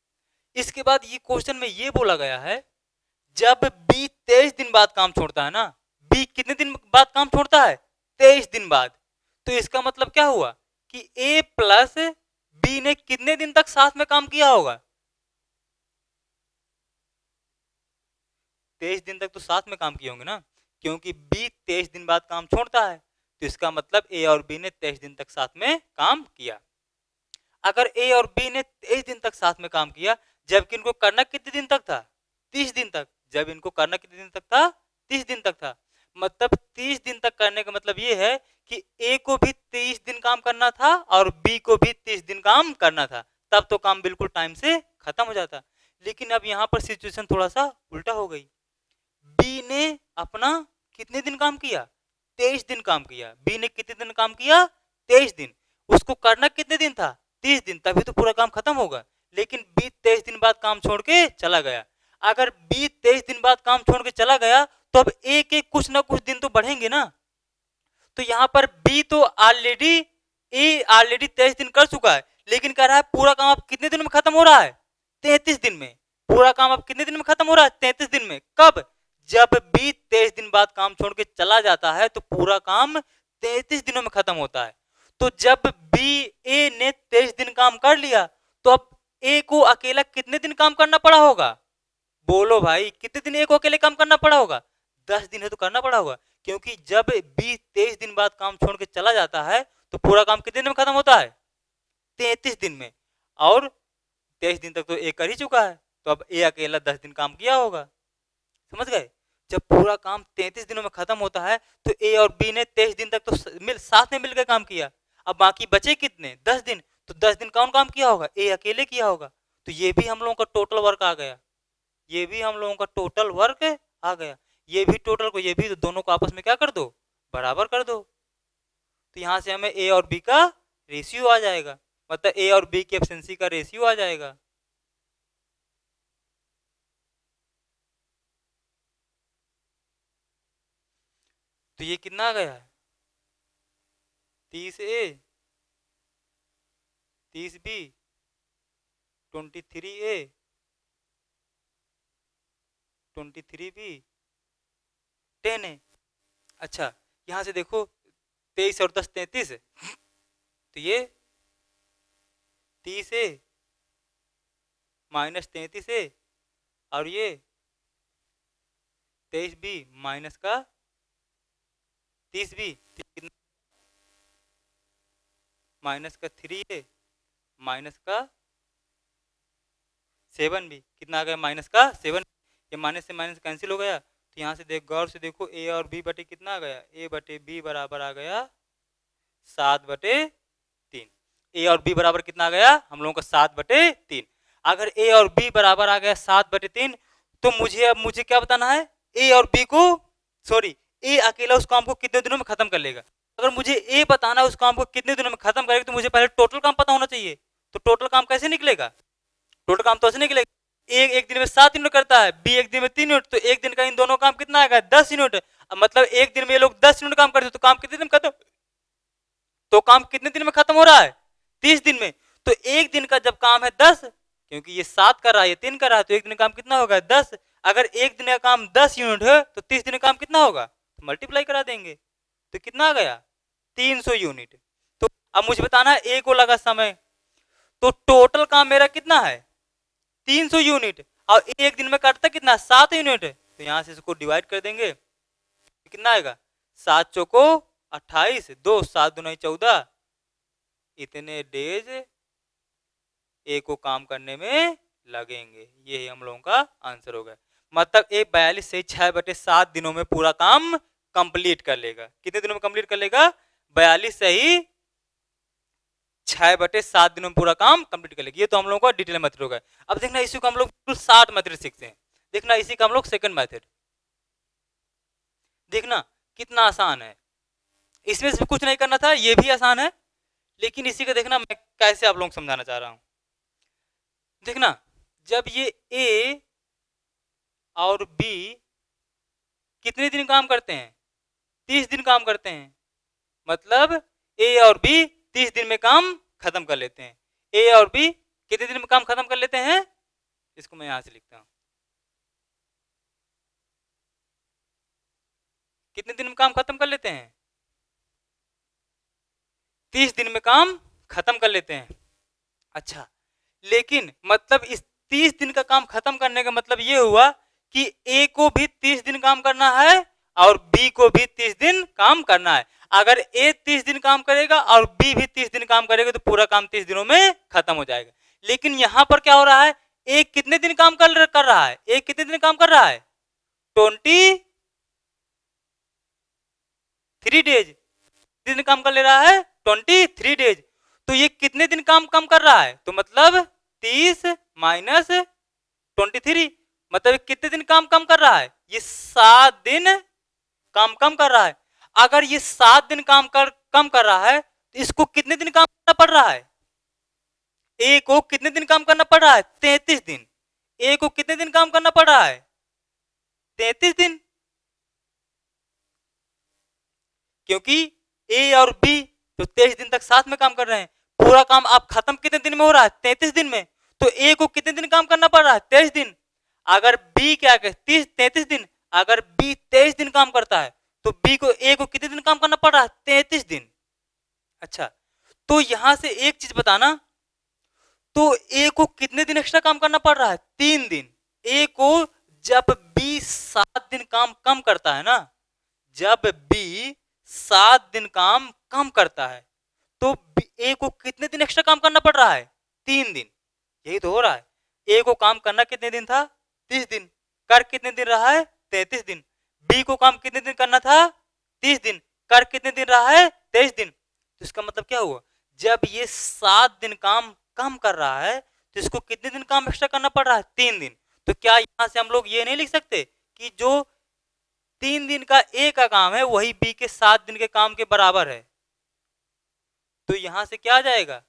इसके बाद ये क्वेश्चन में ये बोला गया है, जब बी 23 दिन बाद काम छोड़ता है ना, बी कितने दिन बाद काम छोड़ता है, 23 दिन बाद। तो इसका मतलब क्या हुआ कि ए प्लस बी ने कितने दिन तक साथ में काम किया होगा, 23 दिन तक तो साथ में काम किए होंगे ना, क्योंकि बी 23 दिन बाद काम छोड़ता है, तो इसका मतलब ए और बी ने 23 दिन तक साथ में काम किया। अगर ए और बी ने 23 दिन तक साथ में काम किया, जबकि इनको करना कितने दिन तक था, 30 दिन तक। जब इनको करना कितने दिन तक था, 30 दिन तक था। मतलब 30 दिन तक करने का मतलब ये है कि ए को भी 30 दिन काम करना था और बी को भी 30 दिन काम करना था, तब तो काम बिल्कुल टाइम से खत्म हो जाता। लेकिन अब यहाँ पर सिचुएशन थोड़ा सा उल्टा हो गई। बी ने अपना कितने दिन काम किया, 23 दिन काम किया। बी ने कितने दिन काम किया, 23 दिन। उसको करना कितने दिन था, 30 दिन, तभी तो पूरा काम खत्म होगा। लेकिन बी 23 दिन बाद काम छोड़ के चला गया। अगर बी 23 दिन बाद काम छोड़ के चला गया, तो अब ए के कुछ ना कुछ दिन तो बढ़ेंगे ना। तो यहाँ पर बी तो ऑलरेडी 23 दिन कर चुका है, लेकिन कह रहा है पूरा काम अब कितने दिन में खत्म हो रहा है, 33 दिन में। पूरा काम अब कितने दिन में खत्म हो रहा है, 33 दिन में। कब, जब बी 23 दिन बाद काम छोड़ के चला जाता है, तो पूरा काम 33 दिनों में खत्म होता है। तो जब बी ए ने 23 दिन काम कर लिया, तो अब ए को अकेला कितने दिन काम करना पड़ा होगा, बोलो भाई, कितने दिन ए को अकेले काम करना पड़ा होगा, 10 दिन है तो करना पड़ा होगा। क्योंकि जब बी 23 दिन बाद काम छोड़ के चला जाता है, तो पूरा काम कितने दिन में खत्म होता है, 33 दिन में। और 23 दिन तक तो ए कर ही चुका है, तो अब ए अकेला 10 दिन काम किया होगा। समझ गए। जब पूरा काम 33 दिनों में खत्म होता है, तो ए और बी ने 23 दिन तक तो साथ में मिलकर काम किया। अब बाकी बचे कितने, 10 दिन। तो 10 दिन कौन काम किया होगा, ए अकेले किया होगा। तो ये भी हम लोगों का टोटल वर्क आ गया, ये भी हम लोगों का टोटल वर्क आ गया। ये भी टोटल को, ये भी, तो दोनों को आपस में क्या कर दो, बराबर कर दो। तो यहाँ से हमें ए और बी का रेशियो आ जाएगा, मतलब ए और बी की एफिशिएंसी का रेशियो आ जाएगा। तो ये कितना आ गया है, 30 ए 30 बी 23 ए 23 बी 10 ए। अच्छा, यहाँ से देखो 23 और 10 33, तो ये 30 ए माइनस 33 ए, और ये 23 बी माइनस का 30 बी, माइनस का 3 ए माइनस का 7 बी, कितना आ गया, माइनस का 7। ये माइनस से माइनस कैंसिल हो गया। तो यहाँ से देख, गौर से देखो, ए और बी बटे कितना आ गया, ए बटे बी बराबर आ गया 7/3। ए और बी बराबर कितना आ गया, हम लोगों का 7/3। अगर ए और बी बराबर आ गया 7/3, तो मुझे क्या बताना है, ए और बी को, सॉरी, ए अकेला उस काम को कितने दिनों में खत्म कर लेगा। अगर मुझे ए बताना है उस काम को कितने दिनों में खत्म करेगा, तो मुझे पहले टोटल काम पता होना चाहिए। तो टोटल काम कैसे निकलेगा, टोटल काम तो ऐसे निकलेगा, एक दिन में 7 यूनिट करता है, बी एक दिन में 3 यूनिट, तो एक दिन का इन दोनों काम कितना आएगा, 10 यूनिट। मतलब एक दिन में ये लोग 10 यूनिट काम करते, तो काम कितने दिन खत्म, तो काम कितने दिन में खत्म हो रहा है, 30 दिन में। तो एक दिन का जब काम है 10, क्योंकि ये 7 कर रहा है, ये 3 कर रहा है, तो एक दिन का काम कितना होगा, 10। अगर एक दिन का काम 10 यूनिट है, तो 30 दिन का काम कितना होगा, तो मल्टीप्लाई करा देंगे, तो कितना आ गया, 300 यूनिट। तो अब मुझे बताना है ए को लगा समय, तो टोटल काम मेरा कितना है 300 यूनिट, और एक दिन में काटता कितना 7 यूनिट। तो यहां से इसको डिवाइड कर देंगे, कितना आएगा 7 चौको 28, 2 7 दूनी 14, इतने डेज ए को काम करने में लगेंगे। यही हम लोगों का आंसर होगा। मतलब ए 42 से 6/7 दिनों में पूरा काम कंप्लीट कर लेगा। कितने दिनों में कंप्लीट कर लेगा 42 से ही 6/7 दिनों में पूरा काम कंप्लीट कर लेगा। ये तो हम लोगों का डिटेल मेथड होगा। अब देखना इसी को हम लोग 60 मेथड सीखते हैं। देखना इसी का हम लोग सेकंड मेथड, देखना कितना आसान है। इसमें से कुछ नहीं करना था, ये भी आसान है, लेकिन इसी का देखना मैं कैसे आप लोगों को समझाना चाह रहा हूं। देखना जब ये ए और बी कितने दिन काम करते हैं 30 दिन काम करते हैं, मतलब ए और बी 30 दिन में काम खत्म कर लेते हैं। ए और बी कितने दिन में काम खत्म कर लेते हैं, इसको मैं यहां से लिखता हूं, कितने दिन में काम खत्म कर लेते हैं 30 दिन में काम खत्म कर लेते हैं। अच्छा, लेकिन मतलब इस 30 दिन का काम खत्म करने का मतलब ये हुआ कि ए को भी 30 दिन काम करना है और बी को भी 30 दिन काम करना है। अगर ए 30 दिन काम करेगा और बी भी 30 दिन काम करेगा तो पूरा काम 30 दिनों में खत्म हो जाएगा। लेकिन यहां पर क्या हो रहा है, ए कितने दिन काम कर रहा है, ए कितने दिन काम कर रहा है 23 डेज, दिन काम कर ले रहा है 23 डेज। तो ये कितने दिन काम कम कर रहा है, तो मतलब 30 माइनस 23, मतलब कितने दिन काम कम कर रहा है, ये 7 दिन काम कम कर रहा है। अगर ये 7 दिन काम कम कर रहा है तो इसको कितने दिन काम करना पड़ रहा है, ए को कितने दिन काम करना पड़ रहा है 33 दिन। ए को कितने दिन काम करना पड़ रहा है 33 दिन, क्योंकि ए और बी तो 23 दिन तक साथ में काम कर रहे हैं। पूरा काम आप खत्म कितने दिन में हो रहा है 33 दिन में, तो ए को कितने दिन काम करना पड़ रहा है 23 दिन। अगर बी क्या 33 दिन, अगर बी 23 दिन काम करता है तो बी को ए को कितने दिन काम करना पड़ रहा है 33 दिन। अच्छा, तो यहां से एक चीज बताना, तो ए को कितने दिन एक्स्ट्रा काम करना पड़ रहा है 3 दिन। ए को जब बी 7 दिन काम कम करता है ना, जब बी 7 दिन काम कम करता है तो ए को कितने दिन एक्स्ट्रा काम करना पड़ रहा है 3 दिन। यही तो हो रहा है, ए को काम करना कितने दिन था 30 दिन, कर कितने दिन रहा है 33 दिन। बी को काम कितने दिन करना था 30 दिन, कर कितने दिन रहा है 23 दिन। तो इसका मतलब क्या हुआ, जब ये 7 दिन काम कम कर रहा है तो इसको कितने दिन काम एक्स्ट्रा करना पड़ रहा है 3 दिन। तो क्या यहां से हम लोग ये नहीं लिख सकते कि जो 3 दिन का ए का काम है वही बी के 7 दिन के काम के बराबर है। तो यहां से क्या आ जाएगा,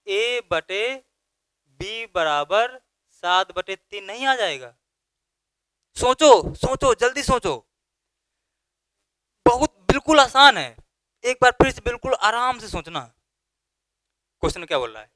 ए बटे बी बराबर 7/3 नहीं आ जाएगा। सोचो सोचो जल्दी सोचो, बहुत बिल्कुल आसान है, एक बार फिर से बिल्कुल आराम से सोचना। क्वेश्चन क्या बोल रहा है,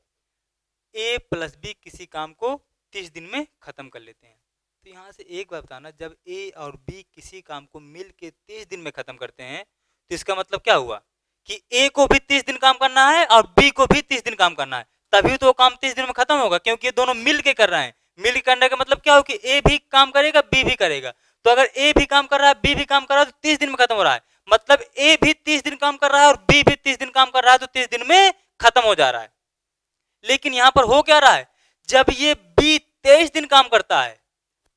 ए प्लस बी किसी काम को 30 दिन में खत्म कर लेते हैं। तो यहाँ से एक बात बताना, जब ए और बी किसी काम को मिल के 30 दिन में खत्म करते हैं तो इसका मतलब क्या हुआ कि ए को भी 30 दिन काम करना है और बी को भी 30 दिन काम करना है, तभी तो काम 30 दिन में खत्म होगा, क्योंकि ये दोनों मिल के कर रहे हैं। मिल के करने का मतलब क्या हो कि ए भी काम करेगा बी भी करेगा। तो अगर ए भी काम कर रहा है बी भी काम कर रहा है तो 30 दिन में खत्म हो रहा है, मतलब ए भी 30 दिन काम कर रहा है और बी भी 30 दिन काम कर रहा है, तो 30 दिन में खत्म हो जा रहा है। लेकिन यहां पर हो क्या रहा है, जब ये बी 23 दिन काम करता है,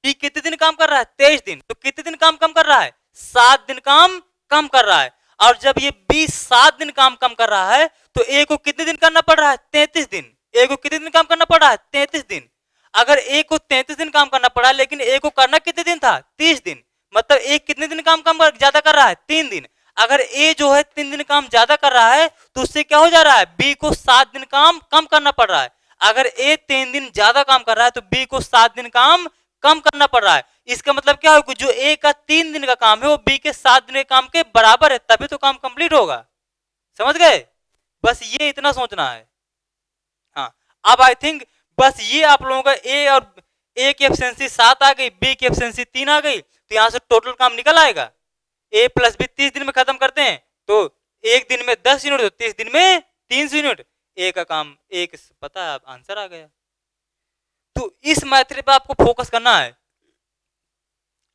बी कितने दिन काम कर रहा है 23 दिन, तो कितने दिन काम कम कर रहा है 7 दिन काम कम कर रहा है। और जब ये बी 7 दिन काम कम कर रहा है तो ए को कितने दिन करना पड़ रहा है 33 दिन। ए को कितने दिन काम करना पड़ रहा है 33 दिन। अगर ए को 33 दिन काम करना पड़ा, लेकिन ए को करना कितने दिन था 30 दिन, मतलब ए कितने दिन काम कम ज्यादा कर रहा है 3 दिन। अगर ए जो है 3 दिन काम ज्यादा कर रहा है तो उससे क्या हो जा रहा है, बी को 7 दिन काम कम करना पड़ रहा है। अगर ए 3 दिन ज्यादा काम कर रहा है तो बी को 7 दिन काम कम करना पड़ रहा है। इसका मतलब क्या होगा, जो ए का 3 दिन का काम है वो बी के 7 दिन के काम के बराबर है, तभी तो काम कंप्लीट होगा। समझ गए, बस ये इतना सोचना है। हाँ, अब आई थिंक बस ये आप लोगों का ए की एफिशिएंसी 7 आ गई, बी की एफिशिएंसी 3 आ गई, तो यहां से टोटल काम निकल आएगा। ए प्लस बी 30 दिन में खत्म करते हैं तो एक दिन में 10 यूनिट, 30 दिन में 300 यूनिट, ए का काम एक पता है, आंसर आ गया। तो इस मेथड पे आपको फोकस करना है।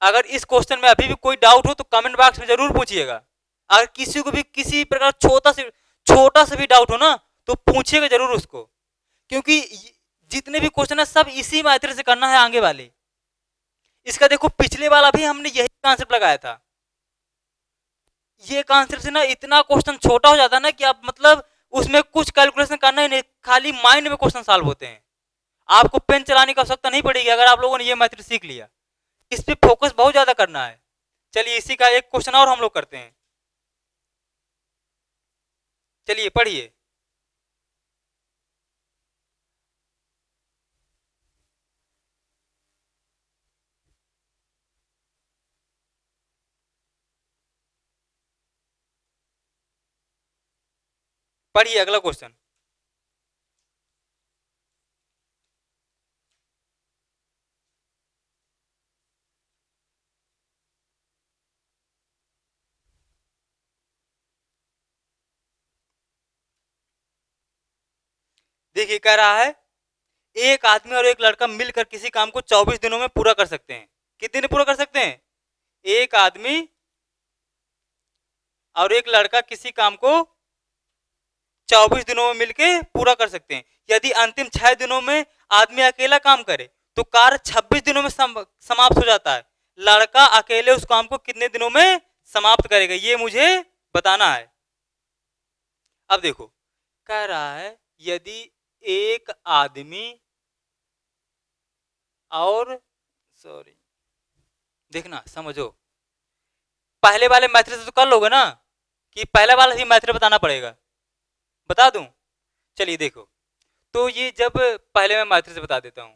अगर इस क्वेश्चन में अभी भी कोई डाउट हो तो कमेंट बॉक्स में जरूर पूछिएगा। अगर किसी को भी किसी प्रकार छोटा सा भी डाउट हो ना तो पूछिएगा जरूर उसको, क्योंकि जितने भी क्वेश्चन है सब इसी मेथड से करना है आगे वाले। इसका देखो पिछले वाला भी हमने यही कॉन्सेप्ट लगाया था। ये कॉन्सेप्ट से ना इतना क्वेश्चन छोटा हो जाता है ना कि आप मतलब उसमें कुछ कैलकुलेशन करना ही नहीं, खाली माइंड में क्वेश्चन सॉल्व होते हैं। आपको पेन चलाने की आवश्यकता नहीं पड़ेगी अगर आप लोगों ने ये मेथड सीख लिया। इस पे फोकस बहुत ज्यादा करना है। चलिए इसी का एक क्वेश्चन और हम लोग करते हैं। चलिए पढ़िए। पढ़िए अगला क्वेश्चन। देखिए कह रहा है एक आदमी और एक लड़का मिलकर किसी काम को 24 दिनों में पूरा कर सकते हैं। कितने दिन पूरा कर सकते हैं? एक आदमी और एक लड़का किसी काम को 24 दिनों में मिलके पूरा कर सकते हैं। यदि अंतिम 6 दिनों में आदमी अकेला काम करे तो कार्य 26 दिनों में समाप्त हो जाता है। लड़का अकेले उस काम को कितने दिनों में समाप्त करेगा, ये मुझे बताना है। अब देखो कह रहा है यदि एक आदमी और देखना समझो, पहले वाले मेथड से तो कर लोगे ना, कि पहले वाला ही मेथड बताना पड़ेगा? बता दूं? चलिए देखो, तो ये जब पहले मैं मेथड से बता देता हूं,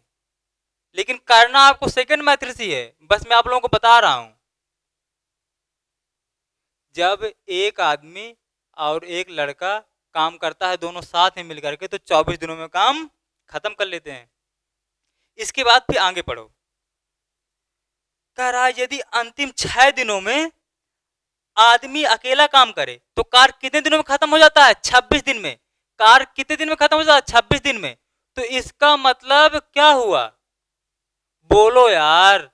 लेकिन करना आपको सेकंड मेथड से है, बस मैं आप लोगों को बता रहा हूं। जब एक आदमी और एक लड़का काम करता है दोनों साथ में मिलकर के तो 24 दिनों में काम खत्म कर लेते हैं। इसके बाद फिर आगे पढ़ो। कह रहा है यदि अंतिम 6 दिनों में आदमी अकेला काम करे तो कार्य कितने दिनों में खत्म हो जाता है? 26 दिन में। कार्य कितने दिन में खत्म हो जाता है? 26 दिन में। तो इसका मतलब क्या हुआ? बोलो यार,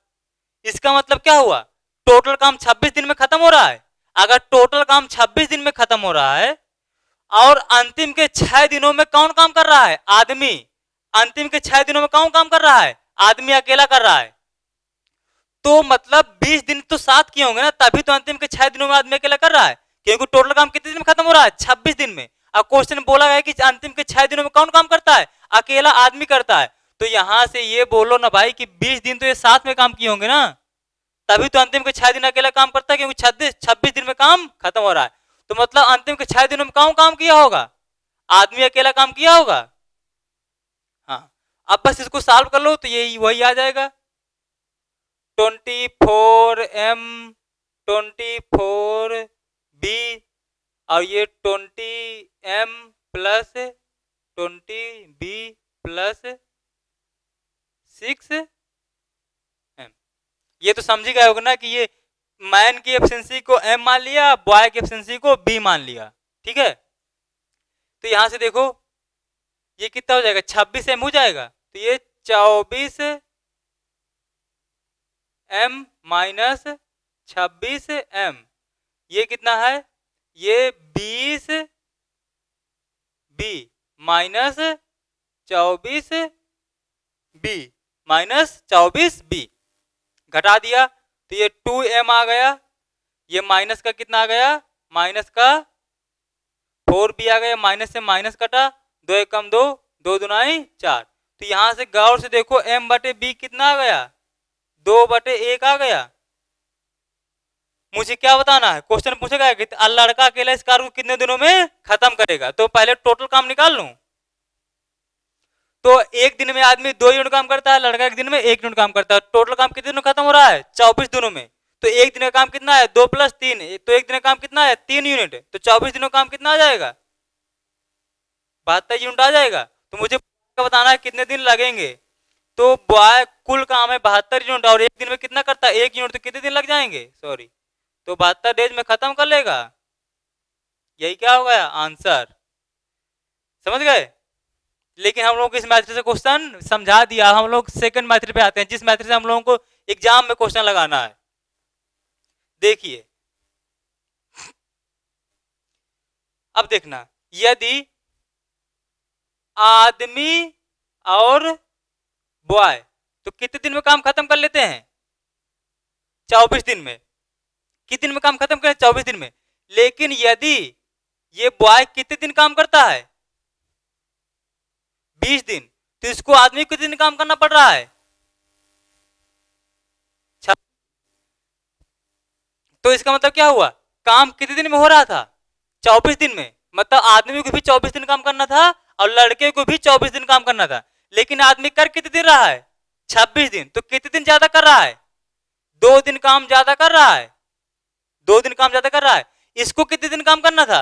इसका मतलब क्या हुआ? टोटल काम 26 दिन में खत्म हो रहा है। अगर टोटल काम 26 दिन में खत्म हो रहा है और अंतिम के 6 दिनों में कौन काम कर रहा है? आदमी। अंतिम के 6 दिनों में कौन काम कर रहा है? आदमी अकेला कर रहा है। तो मतलब 20 दिन तो साथ किए होंगे ना, तभी तो अंतिम के 6 दिनों में आदमी अकेला कर रहा है, क्योंकि टोटल काम कितने दिन में खत्म हो रहा है? 26 दिन में। अब क्वेश्चन बोला गया कि अंतिम के 6 दिनों में कौन काम करता है? अकेला आदमी करता है। तो यहां से ये बोलो ना भाई कि 20 दिन तो ये साथ में काम किए होंगे ना, तभी तो अंतिम के 6 दिन अकेला काम करता है, क्योंकि 26 दिन में काम खत्म हो रहा है। तो मतलब अंतिम के 6 दिनों में कौन काम किया होगा? आदमी अकेला काम किया होगा। हाँ, अब बस इसको सॉल्व कर लो तो यही वही आ जाएगा। 24m 24b और ये 20m plus 20b plus 6m। ये तो समझ गए होगा ना कि ये मैन की एफिशिएंसी को m मान लिया, बॉय की एफिशिएंसी को b मान लिया। ठीक है, तो यहां से देखो ये कितना हो जाएगा? 26m हो जाएगा। तो ये 24m माइनस 26m, ये कितना है? ये 20b minus 24b minus 24b घटा दिया तो ये 2m आ गया। ये माइनस का कितना आ गया? माइनस का 4b आ गया। माइनस से माइनस कटा, 2 एक कम 2, 2 दुनाई 4। तो यहां से गौर से देखो m बटे b कितना आ गया? 2/1 आ गया। मुझे क्या बताना है? क्वेश्चन पूछेगा कि लड़का अकेला इस कार्य को कितने दिनों में खत्म करेगा, तो पहले टोटल काम निकाल लूं। तो एक दिन में आदमी 2 यूनिट काम करता है, लड़का एक दिन में 1 यूनिट काम करता है। टोटल काम कितने दिनों में खत्म हो रहा है? 24 दिनों में। तो एक दिन का काम कितना है? 2 + 3, तो एक दिन का काम कितना है? 3 यूनिट। तो 24 दिनों का काम कितना आ जाएगा? 72 यूनिट आ जाएगा। तो मुझे बताना है कितने दिन लगेंगे। तो बॉय कुल काम है 72 यूनिट और एक दिन में कितना करता है? 1 यूनिट। तो कितने दिन लग जाएंगे? सॉरी, तो 72 डेज में खत्म कर लेगा। यही क्या हो गया आंसर। समझ गए। लेकिन हम लोग इस मेथड से क्वेश्चन समझा दिया, हम लोग सेकंड मेथड पे आते हैं, जिस मेथड से हम लोगों को एग्जाम में क्वेश्चन लगाना है। देखिए अब देखना, यदि आदमी और बॉय तो कितने दिन में काम खत्म कर लेते हैं? 24 दिन में। कितने दिन में काम खत्म करें? 24 दिन में। लेकिन यदि ये बॉय कितने दिन काम करता है? 20 दिन। तो इसको आदमी कितने दिन काम करना पड़ रहा है? तो इसका मतलब क्या हुआ, काम कितने दिन में हो रहा था? 24 दिन में। मतलब आदमी को भी 24 दिन काम करना था और लड़के को भी 24 दिन काम करना था। लेकिन आदमी कर कितने दिन रहा है? 26 दिन। तो कितने दिन ज्यादा कर रहा है? 2 दिन काम ज्यादा कर रहा है। 2 दिन काम ज्यादा कर रहा है। इसको कितने दिन काम करना था?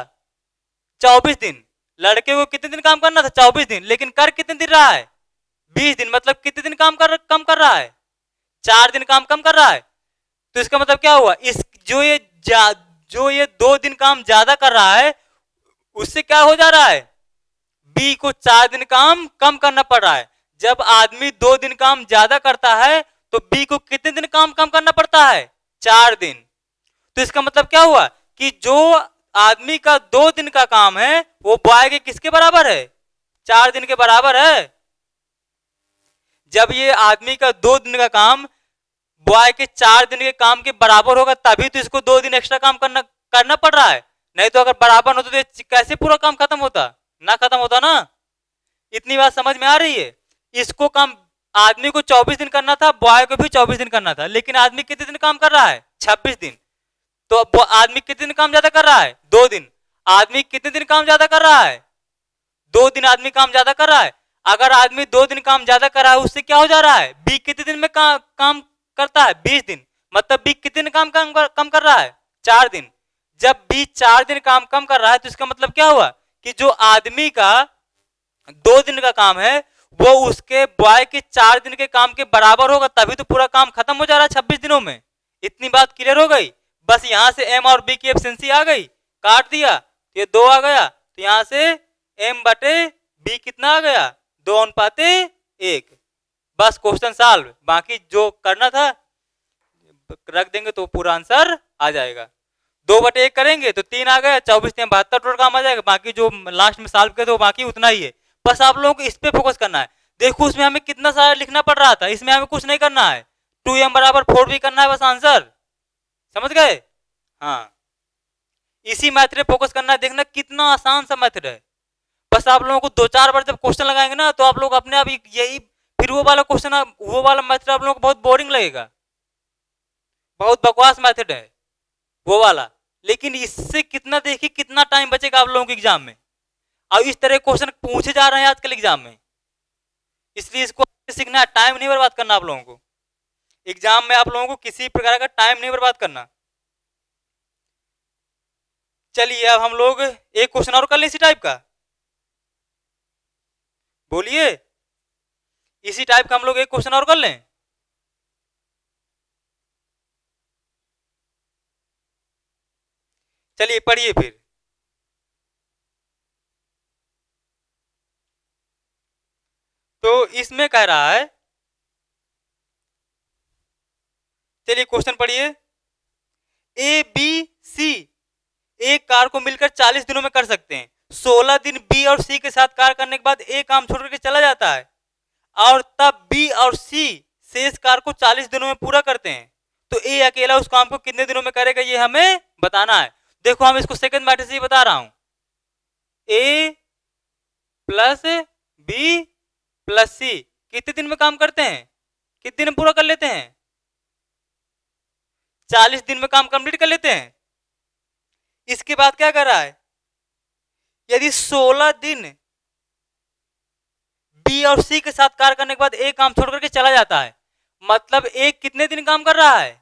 24 दिन। लड़के को कितने दिन काम करना था? 24 दिन। लेकिन कर कितने दिन रहा है? 20 दिन। मतलब कितने दिन काम कम कर रहा है? 4 दिन काम कम कर रहा है। तो इसका मतलब क्या हुआ, इस जो ये 2 दिन काम ज्यादा कर रहा है उससे क्या हो जा रहा है, बी को 4 दिन काम कम करना पड़ रहा है। जब आदमी 2 दिन काम ज्यादा करता है तो बी को कितने दिन काम कम करना पड़ता है? 4 दिन। तो इसका मतलब क्या हुआ कि जो आदमी का 2 दिन का काम है वो बॉय के किसके बराबर है? 4 दिन के बराबर है। जब ये आदमी का 2 दिन का काम बॉय के 4 दिन के काम के बराबर होगा तभी तो इसको 2 दिन एक्स्ट्रा काम करना पड़ रहा है। नहीं तो अगर बराबर होता तो कैसे पूरा काम खत्म होता? ना खत्म होता ना। इतनी बात समझ में आ रही है। इसको काम आदमी को 24 दिन करना था, बॉय को भी 24 दिन करना था। लेकिन आदमी कितने दिन काम कर रहा है? 26 दिन। तो आदमी कितने दिन काम ज्यादा कर रहा है? 2 दिन। आदमी कितने दिन काम ज्यादा कर रहा है? 2 दिन आदमी काम ज्यादा कर रहा है। अगर आदमी 2 दिन काम ज्यादा कर रहा है उससे क्या हो जा रहा है, बी कितने दिन में काम करता है? 20 दिन। मतलब बी कितने दिन काम कम कर रहा है? 4 दिन। जब बी 4 दिन काम कम कर रहा है तो इसका मतलब क्या हुआ कि जो आदमी का 2 दिन का काम है वो उसके बॉय के 4 दिन के काम के बराबर होगा तभी तो पूरा काम खत्म हो जा रहा है 26 दिनों में। इतनी बात क्लियर हो गई। बस यहां से एम और बी की एफिशिएंसी आ गई, काट दिया, ये 2 आ गया। तो यहां से एम बटे बी कितना आ गया? 2:1। बस क्वेश्चन सॉल्व। बाकी जो करना था रख देंगे तो पूरा आंसर आ जाएगा। 2/1 करेंगे तो 3 आ गया, 24 3 72 टोटल काम आ जाएगा। बाकी जो लास्ट में सॉल्व किया तो बाकी उतना ही है। बस आप लोगों को इस पे फोकस करना है। देखो उसमें हमें कितना सारा लिखना पड़ रहा था, इसमें हमें कुछ नहीं करना है। 2m बराबर 4 भी करना है, बस आंसर। समझ गए? हाँ, इसी मेथड पे फोकस करना है। देखना कितना आसान सा मेथड है। बस आप लोगों को 2-4 बार जब क्वेश्चन लगाएंगे ना तो आप लोग अपने आप यही, फिर वो वाला क्वेश्चन, वो वाला मेथड आप लोगों को बहुत बोरिंग लगेगा, बहुत बकवास मेथड है वो वाला। लेकिन इससे कितना, देखिए कितना टाइम बचेगा आप लोगों के एग्जाम में। और इस तरह क्वेश्चन पूछे जा रहे हैं आजकल एग्जाम में, इसलिए इसको सीखना है। टाइम नहीं बर्बाद करना आप लोगों को एग्जाम में। आप लोगों को किसी प्रकार का टाइम नहीं बर्बाद करना। चलिए अब हम लोग एक क्वेश्चन और कर लें इसी टाइप का। बोलिए, इसी टाइप का हम लोग एक क्वेश्चन और कर लें। चलिए पढ़िए फिर। तो इसमें कह रहा है, चलिए क्वेश्चन पढ़िए। ए बी सी एक कार को मिलकर 40 दिनों में कर सकते हैं। 16 दिन बी और सी के साथ कार्य करने के बाद ए काम छोड़ करके चला जाता है और तब बी और सी शेष कार्य को 40 दिनों में पूरा करते हैं। तो ए अकेला उस काम को कितने दिनों में करेगा ये हमें बताना है। देखो हम इसको सेकंड मैट्रिक्स से बता रहा हूं। ए प्लस बी प्लस सी कितने दिन में काम करते हैं? कितने दिन में पूरा कर लेते हैं? 40 दिन में काम कंप्लीट कर लेते हैं। इसके बाद क्या कर रहा है, यदि 16 दिन बी और सी के साथ कार्य करने के बाद ए काम छोड़ करके चला जाता है, मतलब ए कितने दिन काम कर रहा है?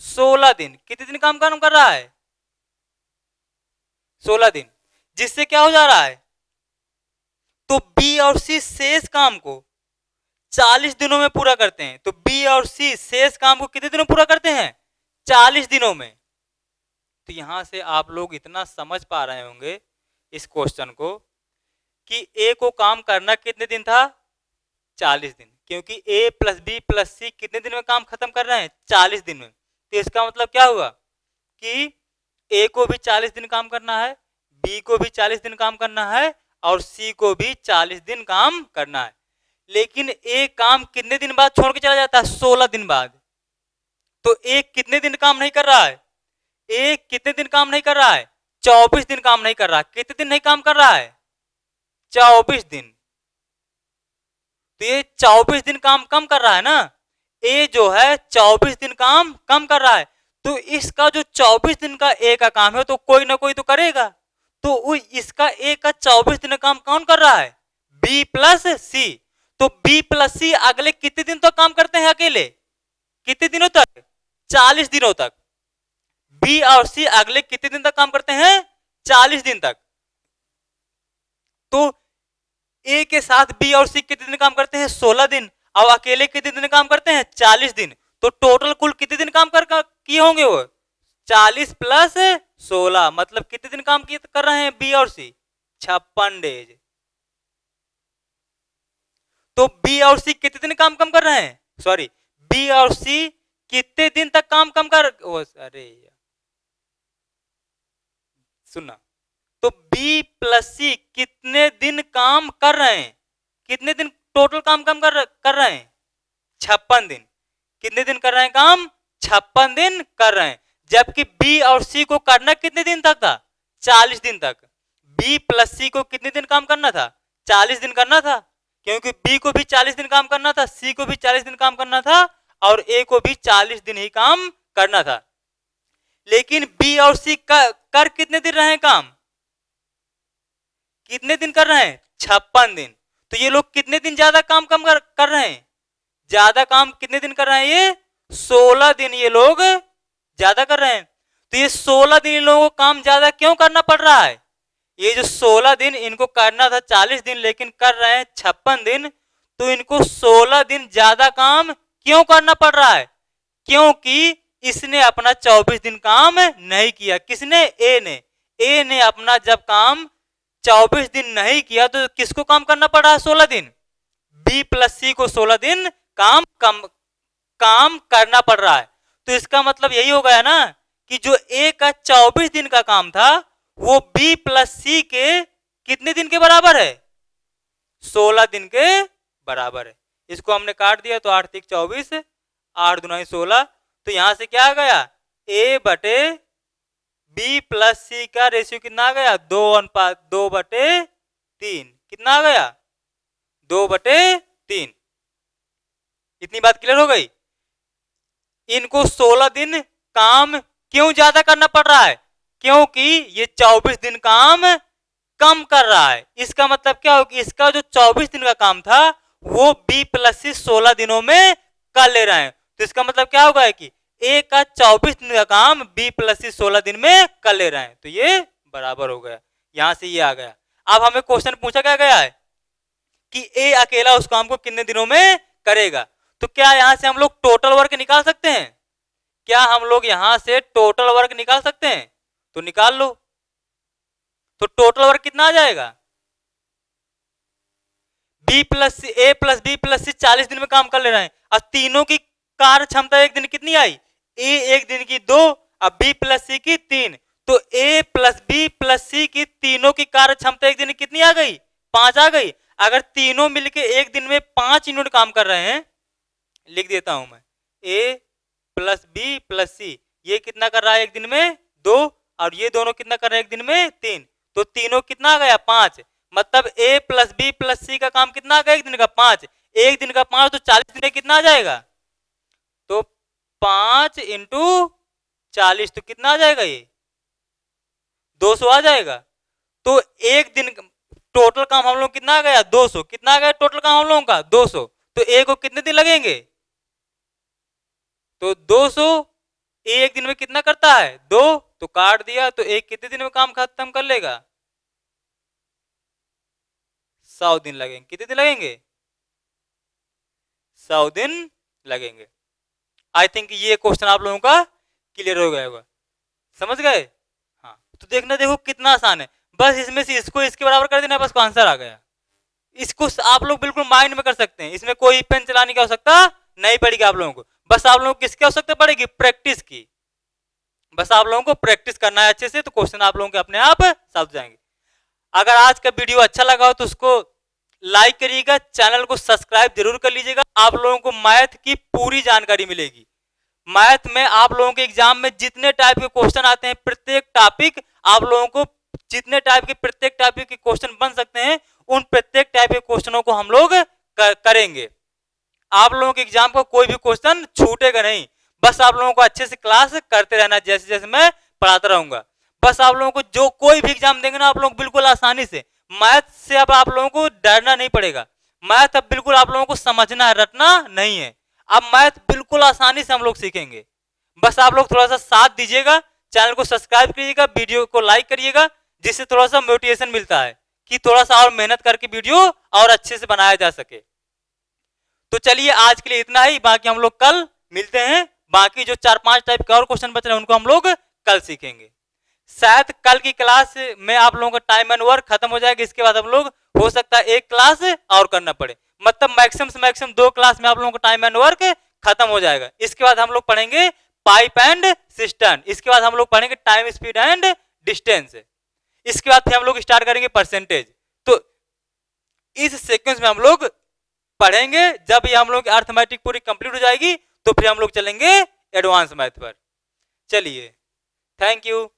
16 दिन। कितने दिन काम कर रहा है? 16 दिन। जिससे क्या हो जा रहा है, तो बी और सी शेष काम को 40 दिनों में पूरा करते हैं। तो बी और सी शेष काम को कितने दिनों में पूरा करते हैं? 40 दिनों में। तो यहां से आप लोग इतना समझ पा रहे होंगे इस क्वेश्चन को कि ए को काम करना कितने दिन था, 40 दिन, क्योंकि ए प्लस बी प्लस सी कितने दिन में काम खत्म कर रहे हैं, 40 दिन में। तो इसका मतलब क्या हुआ कि ए को भी 40 दिन काम करना है, बी को भी 40 दिन काम करना है और सी को भी 40 दिन काम करना है। लेकिन ए काम कितने दिन बाद छोड़ के चला जाता है, 16 दिन बाद। तो ए कितने दिन काम नहीं कर रहा है, ए कितने दिन काम नहीं कर रहा है, 24 दिन काम नहीं कर रहा। कितने दिन नहीं काम कर रहा है, 24 दिन। तो ये 24 दिन काम कम कर रहा है ना, ए जो है 24 दिन काम कम कर रहा है। तो इसका जो 24 दिन का ए का काम है तो कोई ना कोई तो करेगा। तो इसका ए का 24 दिन का काम कौन कर रहा है, बी प्लस सी। तो बी प्लस सी अगले कितने दिन तक काम करते हैं अकेले, कितने दिनों तक, 40 दिनों तक। बी और सी अगले कितने दिन तक काम करते हैं, 40 दिन तक। तो ए के साथ बी और सी कितने दिन काम करते हैं, 16 दिन, और अकेले कितने दिन काम करते हैं, 40 दिन। तो टोटल कुल कितने दिन काम किए होंगे वो, 40 प्लस 16, मतलब कितने दिन काम कर रहे हैं बी और सी, 56 डेज। तो बी और सी कितने दिन काम कम कर रहे हैं, सॉरी, बी और सी कितने दिन तक काम कम कर, अरे सुनना, तो बी प्लस सी कितने दिन काम कर रहे हैं, कितने दिन टोटल काम कम कर रहे हैं, 56 दिन। कितने दिन कर रहे हैं काम, 56 दिन कर रहे हैं। जबकि बी और सी को करना कितने दिन तक था, 40 दिन तक। बी प्लस सी को कितने दिन काम करना था, 40 दिन करना था, क्योंकि बी को भी 40 दिन काम करना था, सी को भी 40 दिन काम करना था और ए को भी 40 दिन ही काम करना था। लेकिन बी और सी कर कितने दिन रहे हैं काम, कितने दिन कर रहे हैं, 56 दिन। तो ये लोग कितने दिन ज्यादा काम कम कर रहे हैं, ज्यादा काम कितने दिन कर रहे हैं, ये 16 दिन ये लोग ज्यादा कर रहे हैं। तो ये 16 दिन इन लोगों को काम ज्यादा क्यों करना पड़ रहा है, ये जो 16 दिन इनको करना था 40 दिन लेकिन कर रहे हैं 56 दिन। तो इनको 16 दिन ज्यादा काम क्यों करना पड़ रहा है, क्योंकि इसने अपना 24 दिन काम नहीं किया। किसने, ए ने अपना जब काम 24 दिन नहीं किया तो किसको काम करना पड़ रहा है, 16 दिन, बी प्लस सी को 16 दिन काम करना पड़ रहा है। तो इसका मतलब यही हो गया ना कि जो ए का 24 दिन का काम था वो बी प्लस सी के कितने दिन के बराबर है, 16 दिन के बराबर है। इसको हमने काट दिया तो 8 तिक 24, 8 दूना 16। तो यहां से क्या आ गया, ए बटे बी प्लस सी का रेशियो कितना आ गया, 2:3। कितना आ गया, 2/3। इतनी बात क्लियर हो गई। इनको 16 दिन काम क्यों ज्यादा करना पड़ रहा है, क्योंकि ये 24 दिन काम कम कर रहा है। इसका मतलब क्या हो कि इसका जो 24 दिन का काम था वो बी प्लस सी 16 दिनों में कर ले रहे हैं। तो इसका मतलब क्या होगा कि ए का 24 दिन का काम बी प्लस सी 16 दिन में कर ले रहे हैं। तो ये बराबर हो गया, यहां से ये आ गया। अब हमें क्वेश्चन पूछा क्या गया है कि ए अकेला उस काम को कितने दिनों में करेगा। तो क्या यहां से हम लोग टोटल वर्क निकाल सकते हैं, क्या हम लोग यहां से टोटल वर्क निकाल सकते हैं, तो निकाल लो। तो टोटल वर्क कितना आ जाएगा, बी प्लस सी, ए प्लस बी प्लस सी 40 दिन में काम कर ले रहे हैं। और तीनों की कार्य क्षमता एक दिन कितनी आई, ए एक दिन की 2, अब बी प्लस सी की 3। तो ए प्लस बी प्लस सी की तीनों की कार्य क्षमता एक दिन कितनी आ गई, 5 आ गई। अगर तीनों मिलके एक दिन में 5 यूनिट काम कर रहे हैं, लिख देता हूं मैं, ए प्लस बी प्लस सी ये कितना कर रहा है एक दिन में 2, और ये दोनों कितना कर रहे हैं एक दिन में 3। तो तीनों कितना आ गया 5, मतलब ए प्लस बी प्लस सी का काम कितना आ गया एक दिन का 5, एक दिन का 5 तो 40 दिन में कितना आ जाएगा, तो 5 इंटू 40 तो कितना आ जाएगा, ये 200 आ जाएगा। तो एक दिन टोटल काम हम लोग कितना आ गया 200, कितना आ गया टोटल काम हम लोगों का 200। तो ए को कितने दिन लगेंगे, तो 200, एक दिन में कितना करता है 2, तो काट दिया। तो एक कितने दिन में काम खत्म कर लेगा, 100 दिन लगेंगे। कितने दिन लगेंगे, 100 दिन लगेंगे। आई थिंक ये क्वेश्चन आप लोगों का क्लियर हो गया होगा, समझ गए। हाँ तो देखना, देखो कितना आसान है। बस इसमें से इसको इसके बराबर कर देना, बस को आंसर आ गया। इसको आप लोग बिल्कुल माइंड में कर सकते हैं, इसमें कोई पेन चलाने की आवश्यकता नहीं पड़ेगी आप लोगों को। बस आप लोगों को किसकी आवश्यकता पड़ेगी? प्रैक्टिस की। बस आप लोगों को प्रैक्टिस करना है अच्छे से, तो क्वेश्चन आप लोगों के अपने आप समझ जाएंगे। अगर आज का वीडियो अच्छा लगा हो तो उसको लाइक करिएगा, चैनल को सब्सक्राइब जरूर कर लीजिएगा। आप लोगों को मैथ की पूरी जानकारी मिलेगी। मैथ में आप लोगों के एग्जाम में जितने टाइप के क्वेश्चन आते हैं, प्रत्येक टॉपिक आप लोगों को जितने टाइप के प्रत्येक टॉपिक के क्वेश्चन बन सकते हैं, उन प्रत्येक टाइप के क्वेश्चनों को हम लोग करेंगे। आप लोगों के एग्जाम को कोई भी क्वेश्चन छूटेगा नहीं। बस आप लोगों को अच्छे से क्लास करते रहना, जैसे जैसे मैं पढ़ाता रहूंगा। बस आप लोगों को जो कोई भी एग्जाम देंगे ना, आप लोग बिल्कुल आसानी से, मैथ से अब आप लोगों को डरना नहीं पड़ेगा। मैथ अब बिल्कुल आप लोगों को समझना है, रटना नहीं है। अब मैथ बिल्कुल आसानी से हम लोग सीखेंगे। बस आप लोग थोड़ा सा साथ दीजिएगा, चैनल को सब्सक्राइब करिएगा, वीडियो को लाइक करिएगा, जिससे थोड़ा सा मोटिवेशन मिलता है कि थोड़ा सा और मेहनत करके वीडियो और अच्छे से बनाया जा सके। तो चलिए आज के लिए इतना ही, बाकी हम लोग कल मिलते हैं। बाकी जो 4-5 टाइप के और क्वेश्चन बच रहे हैं उनको हम लोग कल सीखेंगे। शायद कल की क्लास में आप लोगों का टाइम एंड वर्क खत्म हो जाएगा। इसके बाद हम लोग हो सकता है एक क्लास और करना पड़े, मतलब मैक्सिमम से मैक्सिमम 2 क्लास में आप लोगों का टाइम एंड वर्क खत्म हो जाएगा। इसके बाद हम लोग पढ़ेंगे पाइप एंड सिस्टम, इसके बाद हम लोग पढ़ेंगे टाइम स्पीड एंड डिस्टेंस, इसके बाद फिर हम लोग स्टार्ट करेंगे परसेंटेज। तो इस सीक्वेंस में हम लोग पढ़ेंगे। जब ये हम लोग की अर्थमेटिक पूरी कंप्लीट हो जाएगी तो फिर हम लोग चलेंगे एडवांस मैथ पर। चलिए, थैंक यू।